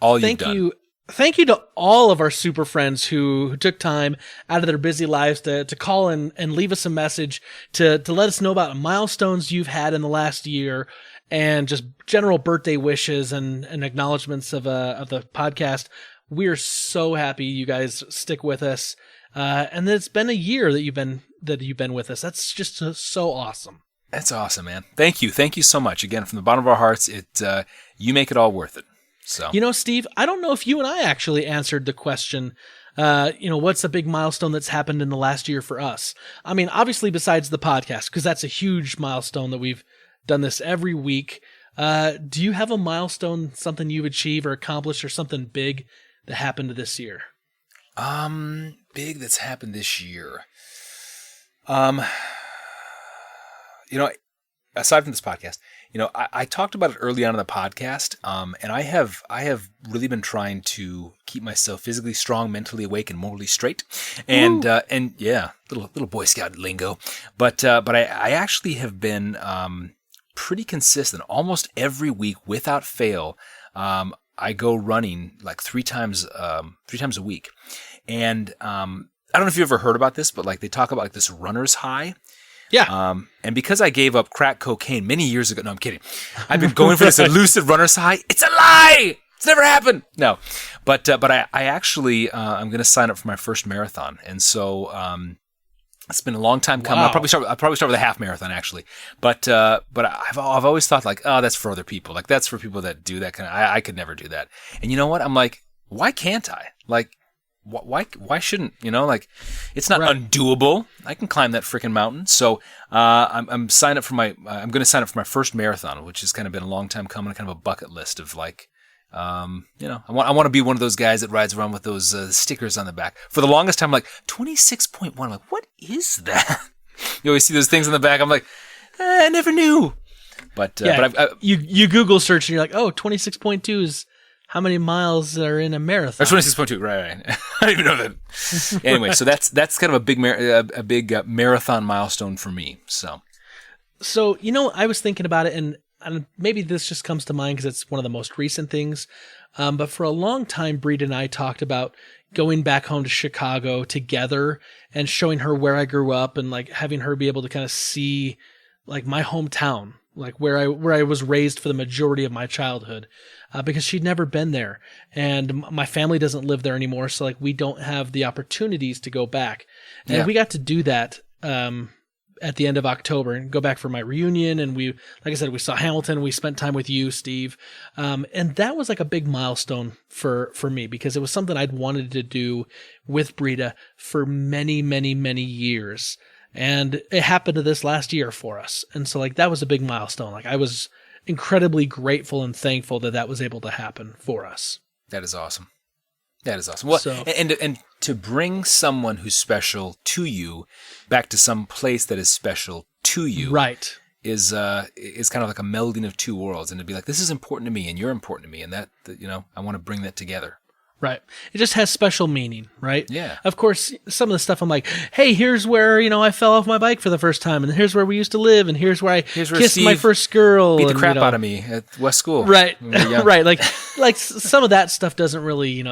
all you've done. Thank you to all of our super friends who took time out of their busy lives to call and leave us a message to let us know about milestones you've had in the last year and just general birthday wishes and acknowledgments of the podcast. We're so happy you guys stick with us. And that it's been a year that you've been with us. That's just so awesome. That's awesome, man. Thank you. Thank you so much. Again, from the bottom of our hearts, you make it all worth it. So, Steve, I don't know if you and I actually answered the question, what's a big milestone that's happened in the last year for us? I mean, obviously besides the podcast, because that's a huge milestone that we've done this every week. Do you have a milestone, something you've achieved or accomplished or something big that happened this year? Big that's happened this year. Aside from this podcast, I talked about it early on in the podcast, and I have really been trying to keep myself physically strong, mentally awake, and morally straight, and yeah, little Boy Scout lingo, but I actually have been pretty consistent. Almost every week, without fail, I go running like three times a week, and I don't know if you've ever heard about this, but like they talk about like this runner's high. Yeah. And because I gave up crack cocaine many years ago, no, I'm kidding. I've been going for this elusive runner's high. It's a lie. It's never happened. No, but I actually I'm going to sign up for my first marathon, and so it's been a long time coming. Wow. I'll probably start with a half marathon actually, but I've always thought like, oh, that's for other people. Like that's for people that do that kind of. I could never do that. And you know what? I'm like, why can't I? Like. Why shouldn't, like, it's not undoable. I can climb that freaking mountain. So, I'm going to sign up for my first marathon, which has kind of been a long time coming, kind of a bucket list of like, I want to be one of those guys that rides around with those stickers on the back. For the longest time, I'm like 26.1. I'm like, what is that? You always see those things on the back. I'm like, I never knew. But you Google search and you're like, oh, 26.2 is how many miles are in a marathon? 26.2, right. I didn't even know that. Anyway, so that's kind of a big marathon milestone for me. So I was thinking about it, and maybe this just comes to mind because it's one of the most recent things. But for a long time, Breed and I talked about going back home to Chicago together and showing her where I grew up and like having her be able to kind of see like my hometown, like where I was raised for the majority of my childhood. Because she'd never been there, and my family doesn't live there anymore. So like we don't have the opportunities to go back, and we got to do that at the end of October and go back for my reunion. And we, like I said, we saw Hamilton. We spent time with you, Steve, and that was like a big milestone for me because it was something I'd wanted to do with Brita for many, many, many years, and it happened to this last year for us. And so like that was a big milestone. Like I was incredibly grateful and thankful that was able to happen for us. That is awesome. Well, and to bring someone who's special to you back to some place that is special to you, right, is kind of like a melding of two worlds, and to be like, this is important to me, and you're important to me, and that I want to bring that together. Right. It just has special meaning, right? Yeah. Of course, some of the stuff I'm like, hey, here's where, I fell off my bike for the first time, and here's where we used to live, and here's where I kissed Steve my first girl. Beat the crap out of me at West School. Right. Right. Like some of that stuff doesn't really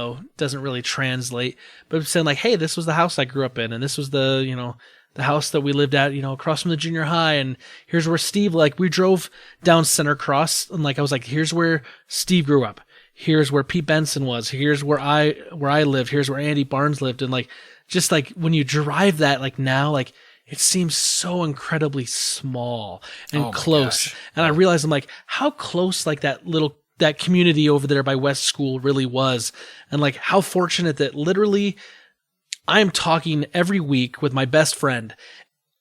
translate. But I'm saying like, hey, this was the house I grew up in, and this was the house that we lived at, across from the junior high, and here's where Steve, like we drove down Center Cross, and like I was like, here's where Steve grew up. Here's where Pete Benson was. Here's where I lived. Here's where Andy Barnes lived. And like, just like when you drive that, like now, like it seems so incredibly small and close. Gosh. And I realized I'm like, how close like that community over there by West School really was. And like how fortunate that literally I'm talking every week with my best friend,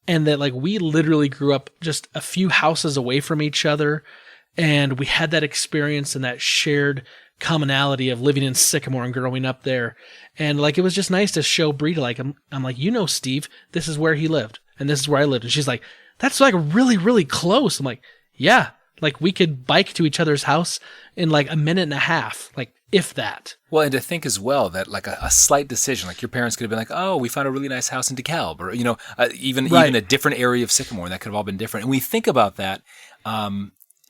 and that like we literally grew up just a few houses away from each other. And we had that experience and that shared commonality of living in Sycamore and growing up there. And like, it was just nice to show Brita, like, I'm like, Steve, this is where he lived and this is where I lived. And she's like, that's like really, really close. I'm like, yeah, Like we could bike to each other's house in like a minute and a half, like if that. Well, and to think as well that like a slight decision, like your parents could have been like, oh, we found a really nice house in DeKalb, or, even a different area of Sycamore, that could have all been different. And we think about that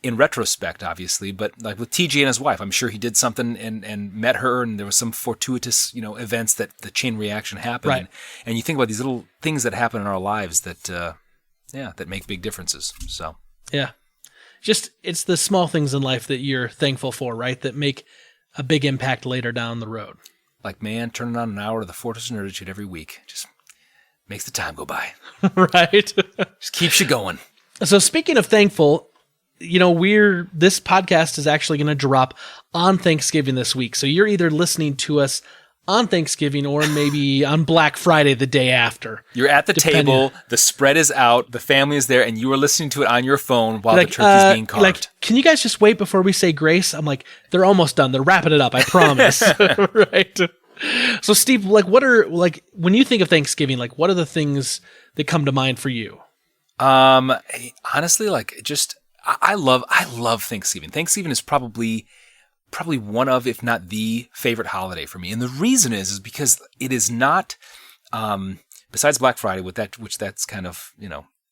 in retrospect, obviously, but like with TJ and his wife, I'm sure he did something and met her, and there was some fortuitous, events that the chain reaction happened. Right. And you think about these little things that happen in our lives that, that make big differences. So. Yeah. Just, it's the small things in life that you're thankful for, right? That make a big impact later down the road. Like, man, turning on an hour of the Fortress of Nerditude every week just makes the time go by. Right? Just keeps you going. So speaking of thankful, this podcast is actually going to drop on Thanksgiving this week. So you're either listening to us on Thanksgiving or maybe on Black Friday the day after. You're at the table, the spread is out, the family is there, and you are listening to it on your phone while like, the turkey's being carved. Like, can you guys just wait before we say grace? I'm like, they're almost done. They're wrapping it up. I promise. Right. So Steve, like, when you think of Thanksgiving, like, what are the things that come to mind for you? Honestly, like, just, I love Thanksgiving. Thanksgiving is probably one of, if not the favorite holiday for me. And the reason is because it is not, besides Black Friday, which that's kind of,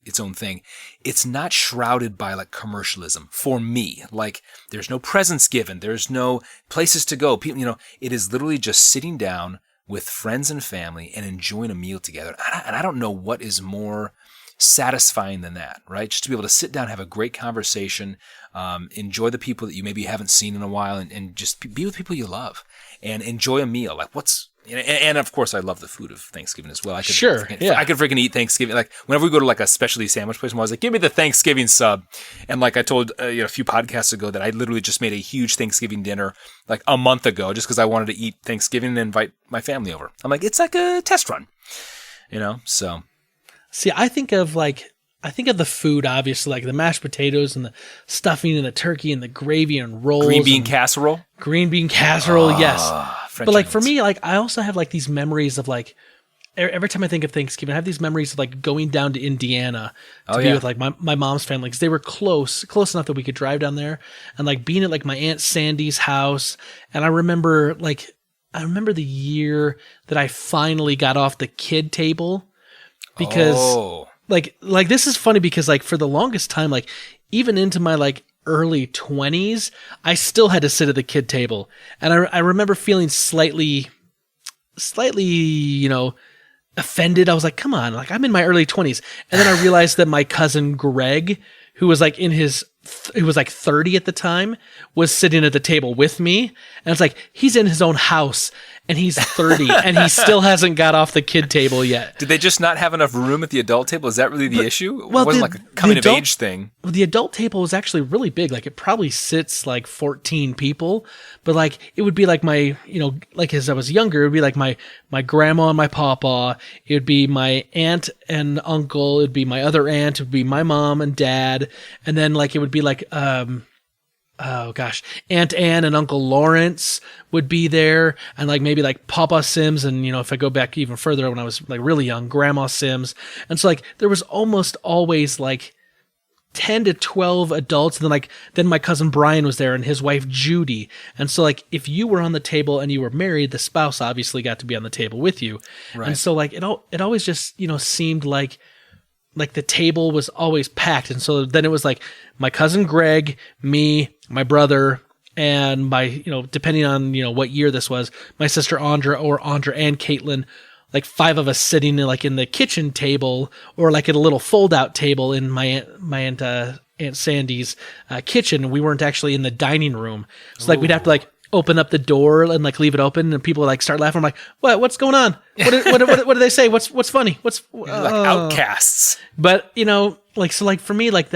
its own thing, it's not shrouded by like commercialism for me. Like there's no presents given. There's no places to go. People, it is literally just sitting down with friends and family and enjoying a meal together. And I don't know what is more satisfying than that, right? Just to be able to sit down, have a great conversation, enjoy the people that you maybe haven't seen in a while, and just be with people you love and enjoy a meal. Like and of course I love the food of Thanksgiving as well. I could freaking eat Thanksgiving. Like whenever we go to like a specialty sandwich place, I'm always like, give me the Thanksgiving sub. And like I told a few podcasts ago that I literally just made a huge Thanksgiving dinner like a month ago just because I wanted to eat Thanksgiving and invite my family over. I'm like, it's like a test run, so. See, I think of the food, obviously, like the mashed potatoes and the stuffing and the turkey and the gravy and rolls. Green bean casserole, yes. French but like onions. for me, like I also have like these memories of like every time I think of Thanksgiving, I have these memories of like going down to Indiana to be with like my mom's family because they were close enough that we could drive down there and like being at like my Aunt Sandy's house. And I remember the year that I finally got off the kid table. Because like this is funny because like for the longest time, like even into my like early 20s, I still had to sit at the kid table. And I remember feeling slightly, offended. I was like, come on, like I'm in my early 20s. And then I realized that my cousin Greg, who was like he was like 30 at the time, was sitting at the table with me. And it's like, he's in his own house and he's 30 and he still hasn't got off the kid table yet. Did they just not have enough room at the adult table? Is that really the issue? It wasn't like a coming of age thing. The adult table was actually really big. Like it probably sits like 14 people, but like it would be like my, like as I was younger, it would be like my grandma and my pawpaw. It would be my aunt and uncle. It would be my other aunt. It would be my mom and dad. And then like it would be like, Aunt Ann and Uncle Lawrence would be there, and like maybe like Papa Sims, and if I go back even further when I was like really young, Grandma Sims. And so like there was almost always like 10 to 12 adults, and then my cousin Brian was there and his wife Judy. And so like if you were on the table and you were married, the spouse obviously got to be on the table with you. Right. And so like it always just seemed like the table was always packed. And so then it was like my cousin Greg, me, my brother, and my, depending on, what year this was, my sister Andra and Caitlin, like 5 of us sitting in the kitchen table or like at a little fold out table in my Aunt Sandy's kitchen. We weren't actually in the dining room. So like we'd have to like open up the door and like leave it open and people would like start laughing. I'm like, what's going on? What do they say? What's funny? Like outcasts. But for me, like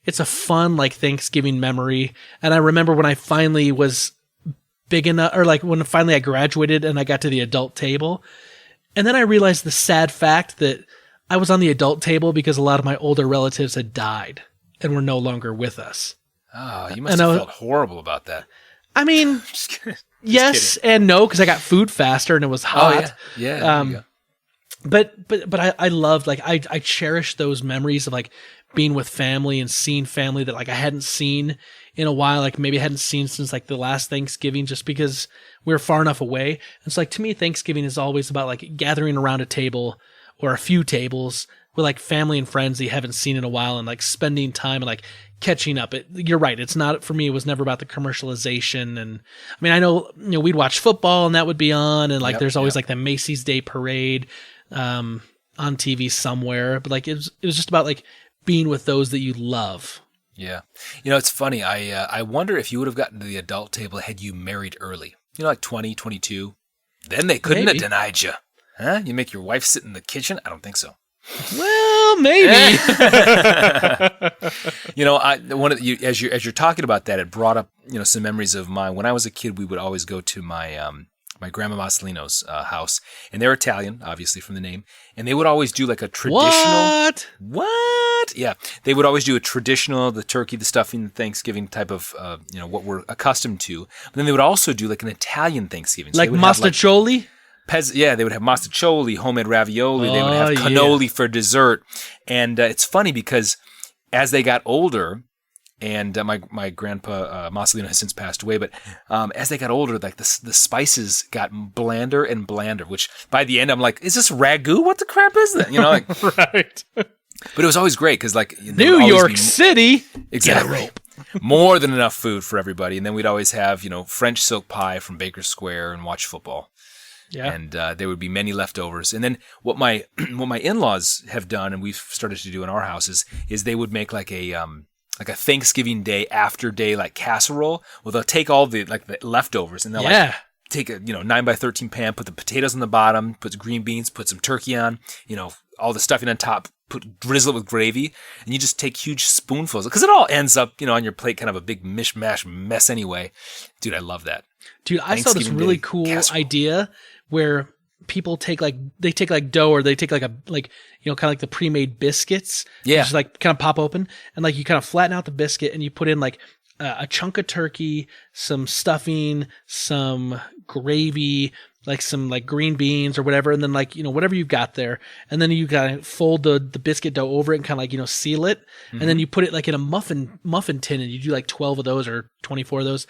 it's a fun like Thanksgiving memory. And I remember when I finally was big enough, or like when finally I graduated and I got to the adult table. And then I realized the sad fact that I was on the adult table because a lot of my older relatives had died and were no longer with us. Oh, you must have felt horrible about that. I mean, yes and no, because I got food faster and it was hot. Oh, yeah. But I loved, like, I cherish those memories of like being with family and seeing family that like I hadn't seen in a while, like maybe I hadn't seen since like the last Thanksgiving, just because we were far enough away. And so like to me, Thanksgiving is always about like gathering around a table or a few tables with like family and friends that you haven't seen in a while, and like spending time and like catching up. You're right. It's not, for me, it was never about the commercialization. And I mean, I know, we'd watch football and that would be on, and like there's always like the Macy's Day Parade on TV somewhere, but like it was just about like being with those that you love. Yeah. It's funny. I wonder if you would have gotten to the adult table had you married early. Like 20, 22. Then they couldn't have denied you. Huh? You make your wife sit in the kitchen? I don't think so. Well, maybe. As you're talking about that, it brought up some memories of mine. When I was a kid, we would always go to my my grandma Marcelino's house, and they're Italian, obviously from the name, and they would always do like a traditional. What? Yeah, they would always do a traditional, the turkey, the stuffing, the Thanksgiving type of what we're accustomed to. But then they would also do like an Italian Thanksgiving, so like mastacholi. They would have mastacholi, homemade ravioli. They would have cannoli for dessert. And it's funny because as they got older, and my grandpa Marcelino has since passed away, but as they got older, like the spices got blander and blander, which by the end I'm like, is this ragu? What the crap is that? Right. But it was always great because like New York City, exactly. More than enough food for everybody. And then we'd always have, French silk pie from Baker Square and watch football. Yeah. And there would be many leftovers. And then what my in-laws have done, and we've started to do in our house, is they would make like a Thanksgiving Day after day like casserole. Well, they'll take all the leftovers and they'll take a 9x13 pan, put the potatoes on the bottom, put the green beans, put some turkey on, all the stuffing on top, drizzle it with gravy, and you just take huge spoonfuls because it all ends up on your plate kind of a big mishmash mess anyway. Dude, I love that. Dude, I saw this really cool idea where people take dough, or they take kind of like the pre-made biscuits. Yeah. Just like kind of pop open, and like you kind of flatten out the biscuit and you put in like a chunk of turkey, some stuffing, some gravy, like some like green beans or whatever. And then like, whatever you've got there. And then you kind of fold the biscuit dough over it and kind of like, seal it. Mm-hmm. And then you put it like in a muffin tin, and you do like 12 of those or 24 of those.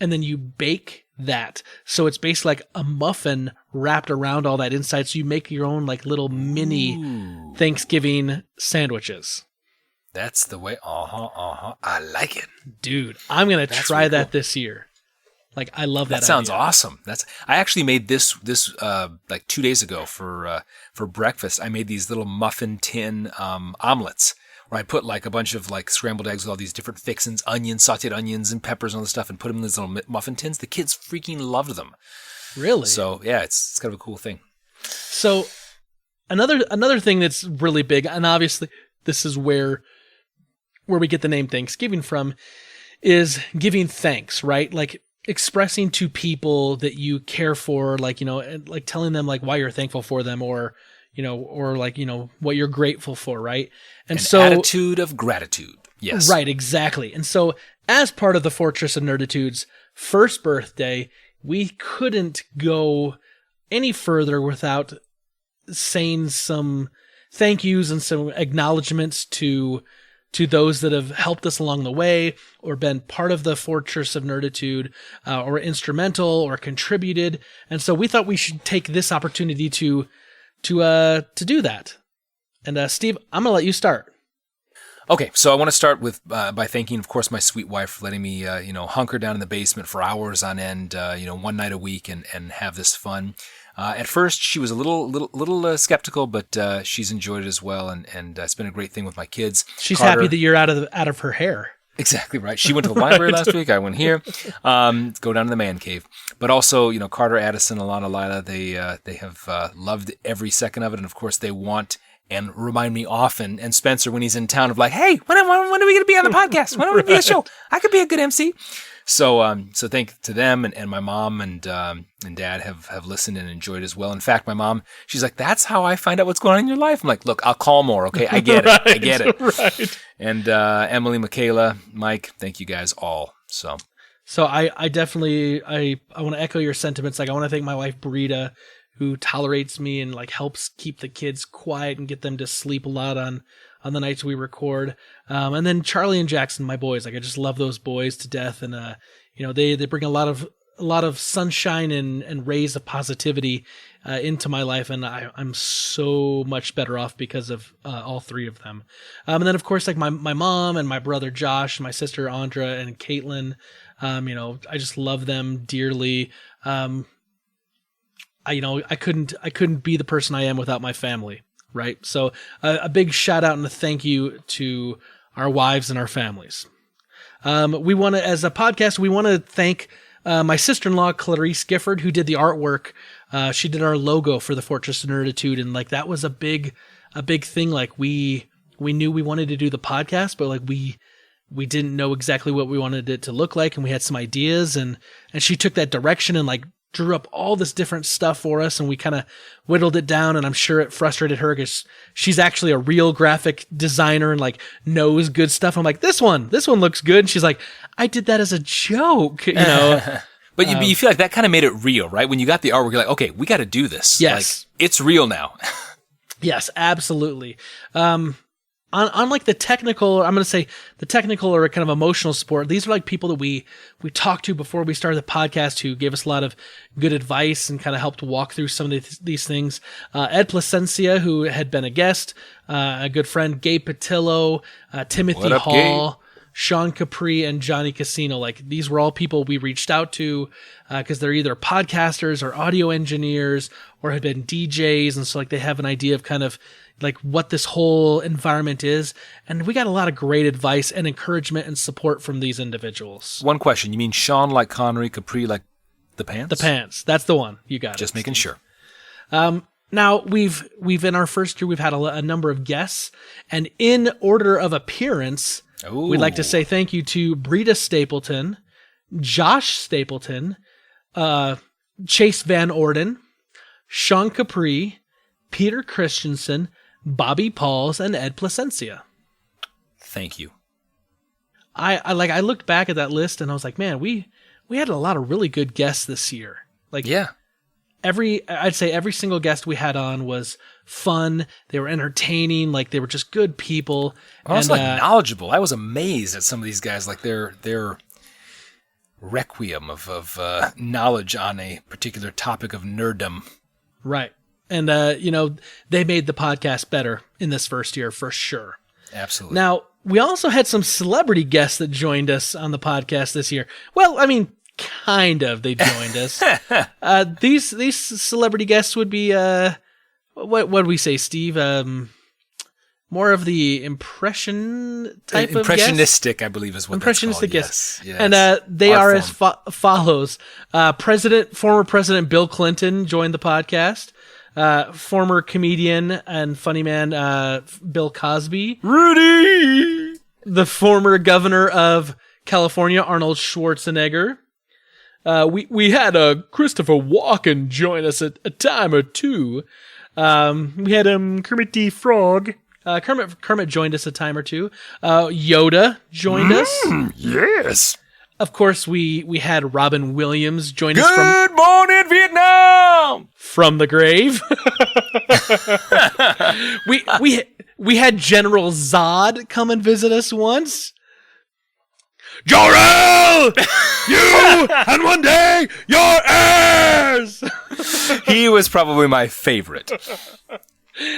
And then you bake that. So it's basically like a muffin wrapped around all that inside. So you make your own like little mini Thanksgiving sandwiches. That's the way. I like it. Dude, I'm going to try that this year. Like, I love that. That sounds awesome. I actually made this like 2 days ago for breakfast. I made these little muffin tin omelets, where I put like a bunch of like scrambled eggs with all these different fixins, onions, sauteed onions, and peppers and all this stuff, and put them in these little muffin tins. The kids freaking loved them. Really? So yeah, it's kind of a cool thing. So another thing that's really big, and obviously this is where we get the name Thanksgiving from, is giving thanks, right? Like expressing to people that you care for, like, like telling them like why you're thankful for them, or like, what you're grateful for, right? And so attitude of gratitude. Yes. Right, exactly. And so as part of the Fortress of Nerditude's first birthday, we couldn't go any further without saying some thank yous and some acknowledgments to those that have helped us along the way, or been part of the Fortress of Nerditude, or instrumental, or contributed. And so we thought we should take this opportunity to do that. And Steve, I'm gonna let you start. Okay, so I want to start with by thanking, of course, my sweet wife for letting me, hunker down in the basement for hours on end, one night a week, and have this fun. At first, she was a little skeptical, but she's enjoyed it as well, and it's been a great thing with my kids. She's happy that you're out of her hair. Exactly right. She went to the library last week. I went here. Go down to the man cave. But also, Carter, Addison, Alana, Lila, they have loved every second of it, and of course, they want and remind me often, and Spencer when he's in town, of like, hey, when are we going to be on the podcast? When are we going to be a show? I could be a good MC. So thank to them, and my mom and dad have listened and enjoyed as well. In fact, my mom, she's like, that's how I find out what's going on in your life. I'm like, look, I'll call more. Okay. I get it. I get it. Right. And Emily, Michaela, Mike, thank you guys all. So I definitely, I want to echo your sentiments. Like, I want to thank my wife, Brita, who tolerates me and like helps keep the kids quiet and get them to sleep a lot on on the nights we record. And then Charlie and Jackson, my boys, like I just love those boys to death. And, they bring a lot of sunshine and rays of positivity into my life, and I'm so much better off because of all three of them. And then of course, like my mom and my brother Josh, my sister Andra and Caitlin. I just love them dearly. I couldn't be the person I am without my family, right? So a big shout out and a thank you to our wives and our families. We want to, as a podcast, we want to thank my sister-in-law, Clarice Gifford, who did the artwork. She did our logo for the Fortress of Nerditude, and like that was a big thing. Like we knew we wanted to do the podcast, but like we didn't know exactly what we wanted it to look like, and we had some ideas, and she took that direction and like drew up all this different stuff for us, and we kind of whittled it down, and I'm sure it frustrated her because she's actually a real graphic designer and like knows good stuff. I'm like, this one looks good. And she's like, I did that as a joke, But you feel like that kind of made it real, right? When you got the artwork, you're like, okay, we got to do this. Yes. Like, it's real now. Yes, absolutely. On like the technical, I'm going to say the technical or kind of emotional support, these are like people that we talked to before we started the podcast who gave us a lot of good advice and kind of helped walk through some of these things. Ed Placencia, who had been a guest, a good friend, Gabe Patillo, Timothy Hall, Gabe? Sean Capri, and Johnny Casino. Like these were all people we reached out to because they're either podcasters or audio engineers or have been DJs. And so like they have an idea of kind of like what this whole environment is. And we got a lot of great advice and encouragement and support from these individuals. One question. You mean Sean like Connery, Capri like the pants? The pants. That's the one. You got it. Just making sure. Now we've in our first year, we've had a number of guests, and in order of appearance, we'd like to say thank you to Brita Stapleton, Josh Stapleton, Chase Van Orden, Sean Capri, Peter Christensen, Bobby Pauls, and Ed Placencia. Thank you. I looked back at that list and I was like, man, we had a lot of really good guests this year. Like, yeah. I'd say every single guest we had on was fun. They were entertaining. Like they were just good people. Also like knowledgeable. I was amazed at some of these guys, like their requiem of knowledge on a particular topic of nerddom. Right. And, they made the podcast better in this first year for sure. Absolutely. Now, we also had some celebrity guests that joined us on the podcast this year. Well, I mean, kind of, they joined us. These celebrity guests would be, what would we say, Steve? More of the impression type of impressionistic, I believe is what impressionistic that's called. Yes. And they are as follows. Former President Bill Clinton joined the podcast. Former comedian and funny man Bill Cosby. Rudy! The former governor of California, Arnold Schwarzenegger. We had Christopher Walken join us a time or two. We had Kermit the Frog. Kermit joined us a time or two. Yoda joined us. Yes. Of course, we had Robin Williams join us from Good morning, Vietnam! From the grave. we had General Zod come and visit us once. Jor-El! You and one day your heirs! He was probably my favorite.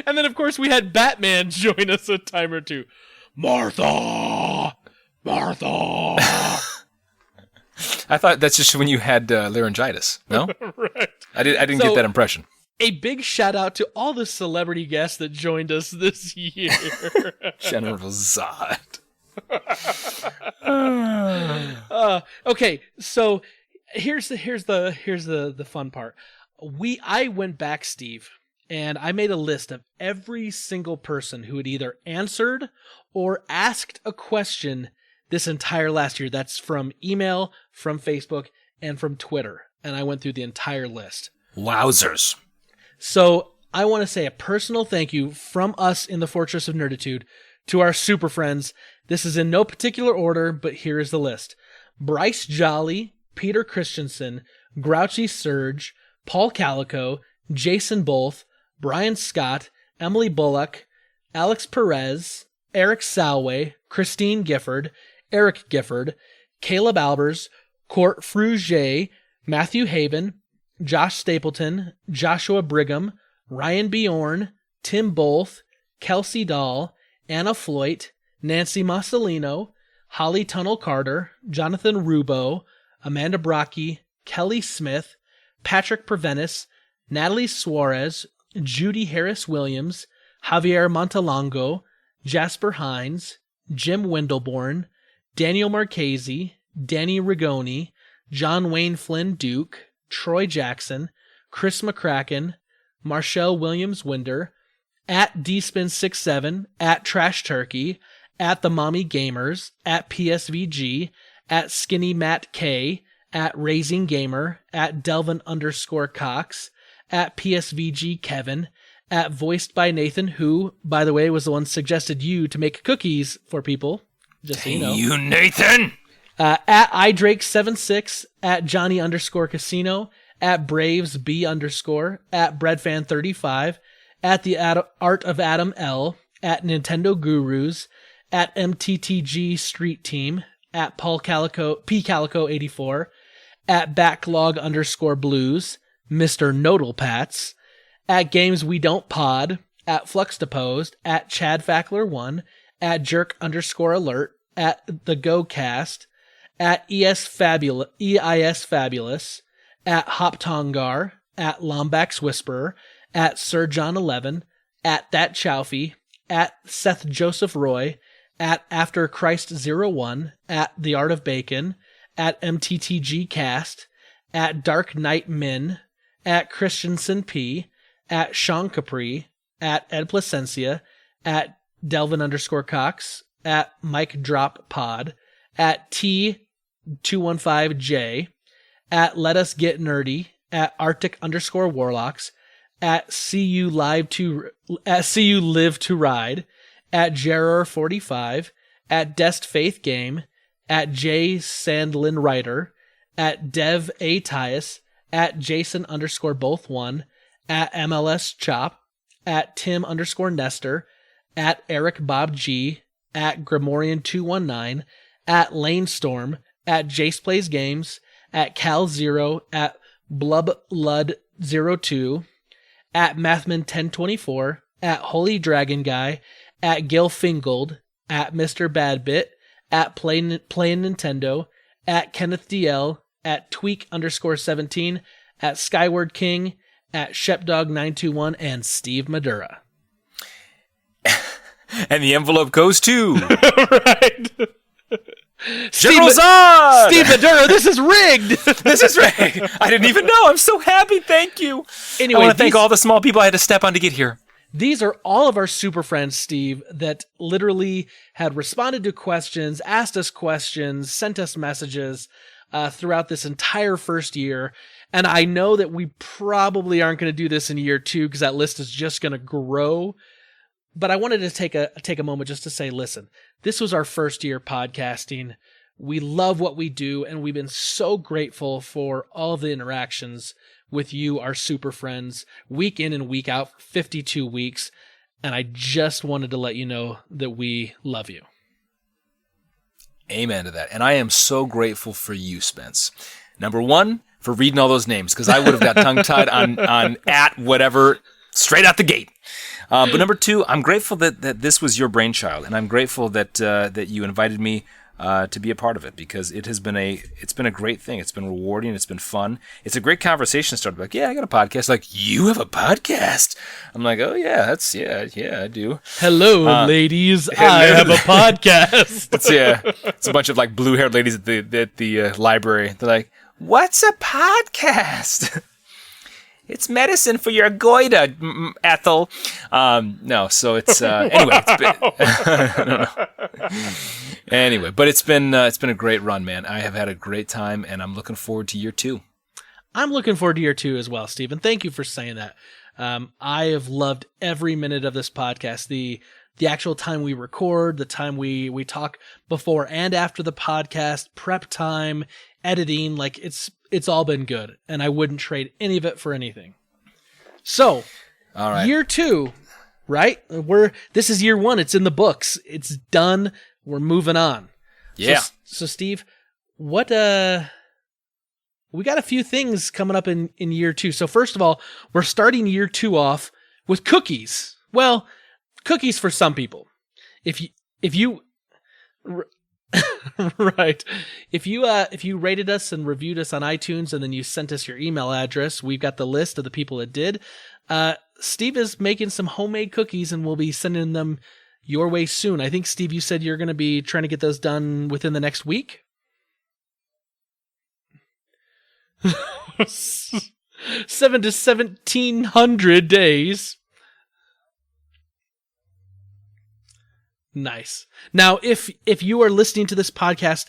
And then, of course, we had Batman join us a time or two. Martha! I thought that's just when you had laryngitis. No? Right. I didn't get that impression. A big shout out to all the celebrity guests that joined us this year. General Zod. Okay, so here's the fun part. I went back, Steve, and I made a list of every single person who had either answered or asked a question this entire last year. That's from email, from Facebook, and from Twitter. And I went through the entire list. Wowzers. So I want to say a personal thank you from us in the Fortress of Nerditude to our super friends. This is in no particular order, but here is the list. Bryce Jolly, Peter Christensen, Grouchy Surge, Paul Calico, Jason Bolth, Brian Scott, Emily Bullock, Alex Perez, Eric Salway, Christine Gifford, Eric Gifford, Caleb Albers, Court Frugier, Matthew Haven, Josh Stapleton, Joshua Brigham, Ryan Bjorn, Tim Bolth, Kelsey Dahl, Anna Floyd, Nancy Massolino, Holly Tunnel Carter, Jonathan Rubo, Amanda Brocky, Kelly Smith, Patrick Preventis, Natalie Suarez, Judy Harris Williams, Javier Montalongo, Jasper Hines, Jim Wendelborn, Daniel Marchese, Danny Rigoni, John Wayne Flynn Duke, Troy Jackson, Chris McCracken, Marshall Williams Winder, at dspin67, at Trash Turkey, at The Mommy Gamers, at PSVG, at Skinny Matt K, at Raising Gamer, at Delvin _Cox, at PSVG Kevin, at Voiced by Nathan, who, by the way, was the one suggested you to make cookies for people, just so you know. You, Nathan! At iDrake76, at Johnny _Casino, at Braves B _, at Breadfan35, at The Art of Adam L, at Nintendo Gurus, at MTTG Street Team, at Paul Calico, P Calico 84, at Backlog _Blues, Mr. Nodal Pats, at Games We Don't Pod, at Fluxdeposed, at Chad Fackler 1, at Jerk _Alert, at The GoCast, at EIS Fabulous, at Hoptongar, at Lombax Whisperer, at Sir John 11, at That Chowfie, at Seth Joseph Roy, at After Christ 01, at The Art of Bacon, at MTTG Cast, at Dark Knight Min, at Christensen P, at Sean Capri, at Ed Placencia, at Delvin _Cox, at Mike Drop Pod, at T215J, at Let Us Get Nerdy, at Arctic _Warlocks, at See You Live to Ride, at Jeror45, at Dest Faith Game, at J Sandlin Writer, at Dev A Tyus, at Jason _Both1, at MLS Chop, at Tim _Nestor, at Eric Bob G, at Grimorian219, at Lane Storm, at Jace Plays Games, at Cal Zero, at Blublud02, at Mathman1024, at Holy Dragon Guy, at Gil Fingold, at Mr. Badbit, at Play Nintendo, at Kenneth DL, at Tweak _17, at Skyward King, at Shepdog921, and Steve Madura. And the envelope goes to... Right. General Zod! Steve Madura, this is rigged! This is rigged! I didn't even know. I'm so happy. Thank you. Anyway, I want to thank all the small people I had to step on to get here. These are all of our super friends, Steve, that literally had responded to questions, asked us questions, sent us messages throughout this entire first year. And I know that we probably aren't going to do this in year 2 because that list is just going to grow. But I wanted to take a moment just to say, listen, this was our first year podcasting. We love what we do, and we've been so grateful for all the interactions with you, our super friends, week in and week out for 52 weeks. And I just wanted to let you know that we love you. Amen to that. And I am so grateful for you, Spence. Number one, for reading all those names, because I would have got tongue-tied on at whatever straight out the gate. But number two, I'm grateful that this was your brainchild, and I'm grateful that you invited me to be a part of it, because it's been a great thing. It's been rewarding. It's been fun. It's a great conversation started. Like, yeah, I got a podcast. Like, you have a podcast? I'm like, oh yeah, yeah, I do. Hello, ladies. I have a podcast. It's a bunch of like blue-haired ladies at the library. They're like, what's a podcast? It's medicine for your goiter, Ethel. No, so it's anyway. I don't know. Anyway, but it's been a great run, man. I have had a great time, and I'm looking forward to year 2. I'm looking forward to year 2 as well, Stephen. Thank you for saying that. I have loved every minute of this podcast. The actual time we record, the time we talk before and after the podcast, prep time, editing, like it's all been good, and I wouldn't trade any of it for anything. So, all right. Year 2, right? This is year one. It's in the books. It's done. We're moving on. Yeah. So Steve, what we got a few things coming up in year two. So first of all, we're starting year two off with cookies. Well, cookies for some people. If you right. If you rated us and reviewed us on iTunes and then you sent us your email address, we've got the list of the people that did. Steve is making some homemade cookies and we'll be sending them your way soon. I think, Steve, you said you're going to be trying to get those done within the next week. 7 to 1,700 days. Nice. Now, if you are listening to this podcast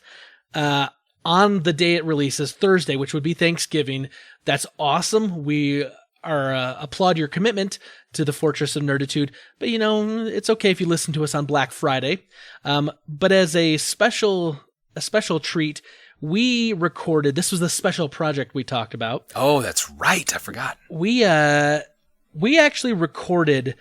on the day it releases, Thursday, which would be Thanksgiving, that's awesome. We applaud your commitment to the Fortress of Nerditude, but it's okay if you listen to us on Black Friday. But as a special treat, we recorded. This was the special project we talked about. Oh, that's right. I forgot. We actually recorded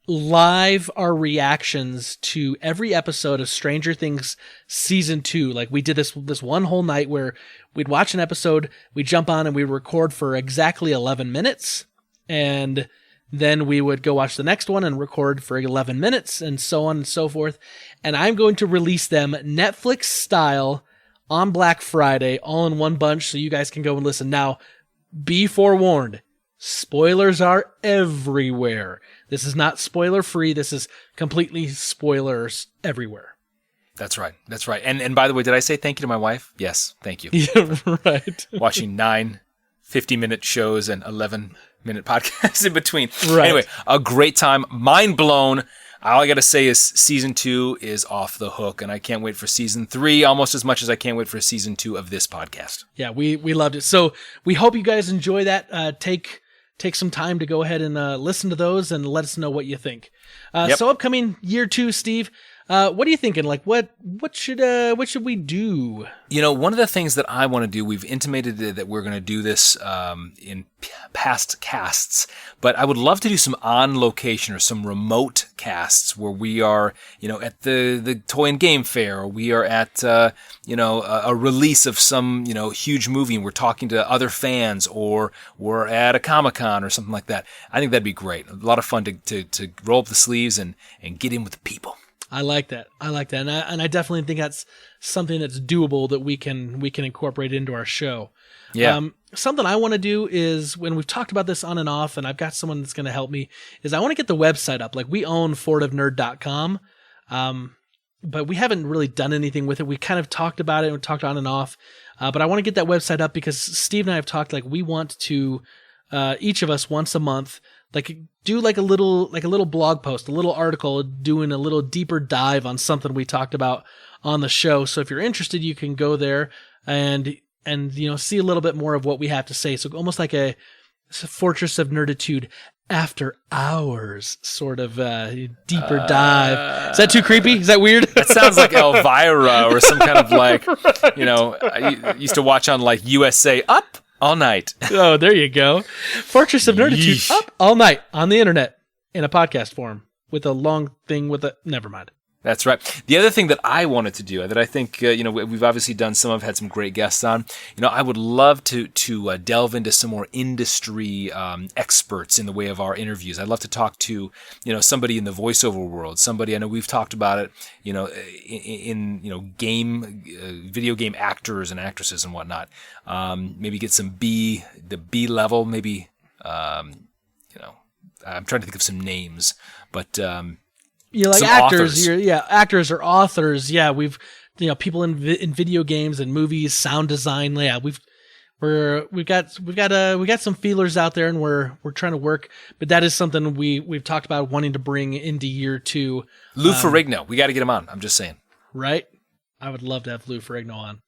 live our reactions to every episode of Stranger Things season 2. Like, we did this one whole night where we'd watch an episode, we'd jump on and we'd record for exactly 11 minutes. And then we would go watch the next one and record for 11 minutes and so on and so forth. And I'm going to release them Netflix style on Black Friday, all in one bunch, so you guys can go and listen. Now, be forewarned. Spoilers are everywhere. This is not spoiler free. This is completely spoilers everywhere. That's right. That's right. And by the way, did I say thank you to my wife? Yes. Thank you. Yeah, right. Watching 9 50-minute shows and 11-minute podcasts in between. Right. Anyway, a great time. Mind blown. All I got to say is season 2 is off the hook, and I can't wait for season 3 almost as much as I can't wait for season 2 of this podcast. Yeah, we loved it. So we hope you guys enjoy that. Take some time to go ahead and listen to those and let us know what you think. Yep. So upcoming year 2, Steve, what are you thinking? Like, what should we do? One of the things that I want to do, we've intimated that we're going to do this in past casts, but I would love to do some on location or some remote casts where we are, at the toy and game fair, or we are at, a release of some, huge movie and we're talking to other fans, or we're at a Comic-Con or something like that. I think that'd be great. A lot of fun to roll up the sleeves and get in with the people. I like that. And I definitely think that's something that's doable that we can incorporate into our show. Yeah. Something I want to do is, when we've talked about this on and off, and I've got someone that's going to help me, is I want to get the website up. Like, we own fortofnerd.com, but we haven't really done anything with it. We kind of talked about it and talked on and off, but I want to get that website up because Steve and I have talked, like, we want to, each of us once a month, like, do like a little blog post, a little article doing a little deeper dive on something we talked about on the show. So if you're interested, you can go there and see a little bit more of what we have to say. So almost like a Fortress of Nerditude after hours sort of deeper dive. Is that too creepy? Is that weird? That sounds like Elvira or some kind of like, I used to watch on like USA Up all night. Oh, there you go. Fortress of Nerditude up all night on the internet in a podcast form with a long thing never mind. That's right. The other thing that I wanted to do, that I think, we've obviously done had some great guests on. I would love to delve into some more industry experts in the way of our interviews. I'd love to talk to, somebody in the voiceover world. Somebody, I know we've talked about it, in video game actors and actresses and whatnot. Maybe get some the B level, maybe, I'm trying to think of some names, but, like some actors, authors. Actors or authors. Yeah, we've people in video games and movies, sound design. Yeah, we've got some feelers out there, and we're trying to work. But that is something we've talked about wanting to bring into year 2. Lou Ferrigno, we got to get him on. I'm just saying. Right, I would love to have Lou Ferrigno on.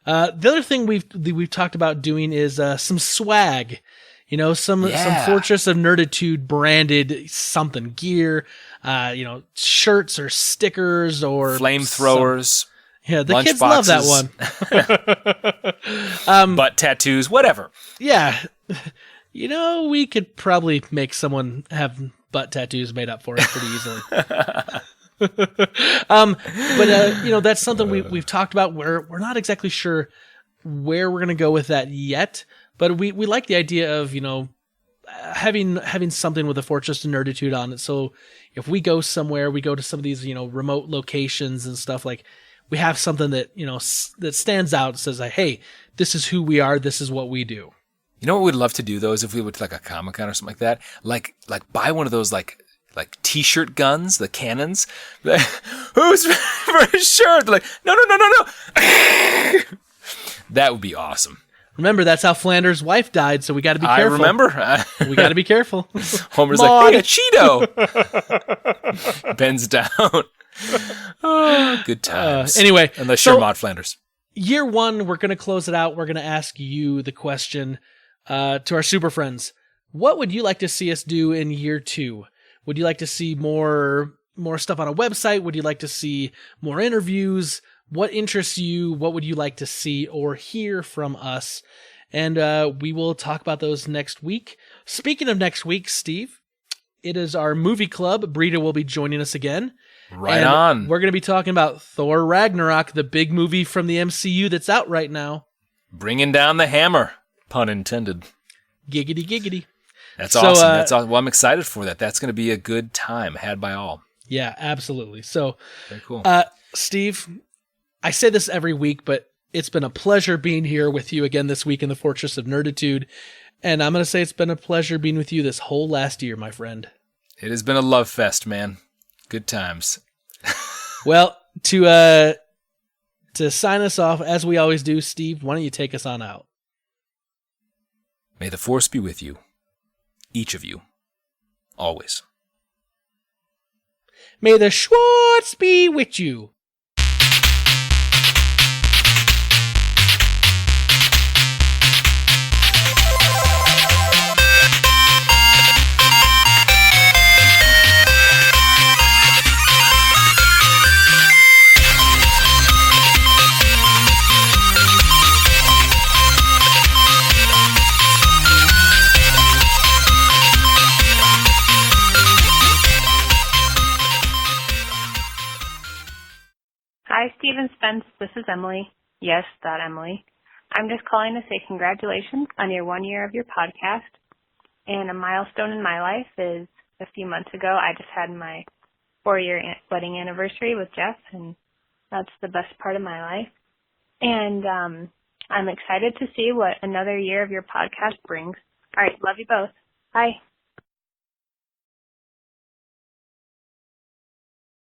The other thing we've talked about doing is some swag. Some Fortress of Nerditude branded something gear, shirts or stickers or flamethrowers. Yeah, the kids love that one. Butt tattoos, whatever. Yeah. We could probably make someone have butt tattoos made up for it pretty easily. But that's something we've talked about. We're not exactly sure where we're going to go with that yet, but we like the idea of, having something with a Fortress of Nerditude on it. So if we go somewhere, we go to some of these, remote locations and stuff, like we have something that, that stands out and says like, hey, this is who we are. This is what we do. You know what we'd love to do though is if we went to like a Comic-Con or something like that, like buy one of those like t-shirt guns, the cannons. Who's for a shirt? Like, no. That would be awesome. Remember, that's how Flanders' wife died, so we got to be careful. I remember. We got to be careful. Homer's Maud. like, hey, a Cheeto. Bends down. Oh, good times. Anyway. Unless you're Maud Flanders. Year one, we're going to close it out. We're going to ask you the question to our super friends. What would you like to see us do in year two? Would you like to see more stuff on a website? Would you like to see more interviews? What interests you? What would you like to see or hear from us? And we will talk about those next week. Speaking of next week, Steve, it is our movie club. Brita will be joining us again. Right on. We're going to be talking about Thor Ragnarok, the big movie from the MCU that's out right now. Bringing down the hammer. Pun intended. Giggity, giggity. That's awesome. That's awesome. Well, I'm excited for that. That's going to be a good time had by all. Yeah, absolutely. So, very cool. Steve, I say this every week, but it's been a pleasure being here with you again this week in the Fortress of Nerditude. And I'm going to say it's been a pleasure being with you this whole last year, my friend. It has been a love fest, man. Good times. Well, to sign us off, as we always do, Steve, why don't you take us on out? May the Force be with you. Each of you. Always. May the Schwartz be with you. Hi, Steve and Spence. This is Emily. Yes, that Emily. I'm just calling to say congratulations on your 1 year of your podcast. And a milestone in my life is a few months ago, I just had my 4-year wedding anniversary with Jeff, and that's the best part of my life. And I'm excited to see what another year of your podcast brings. All right, love you both. Bye.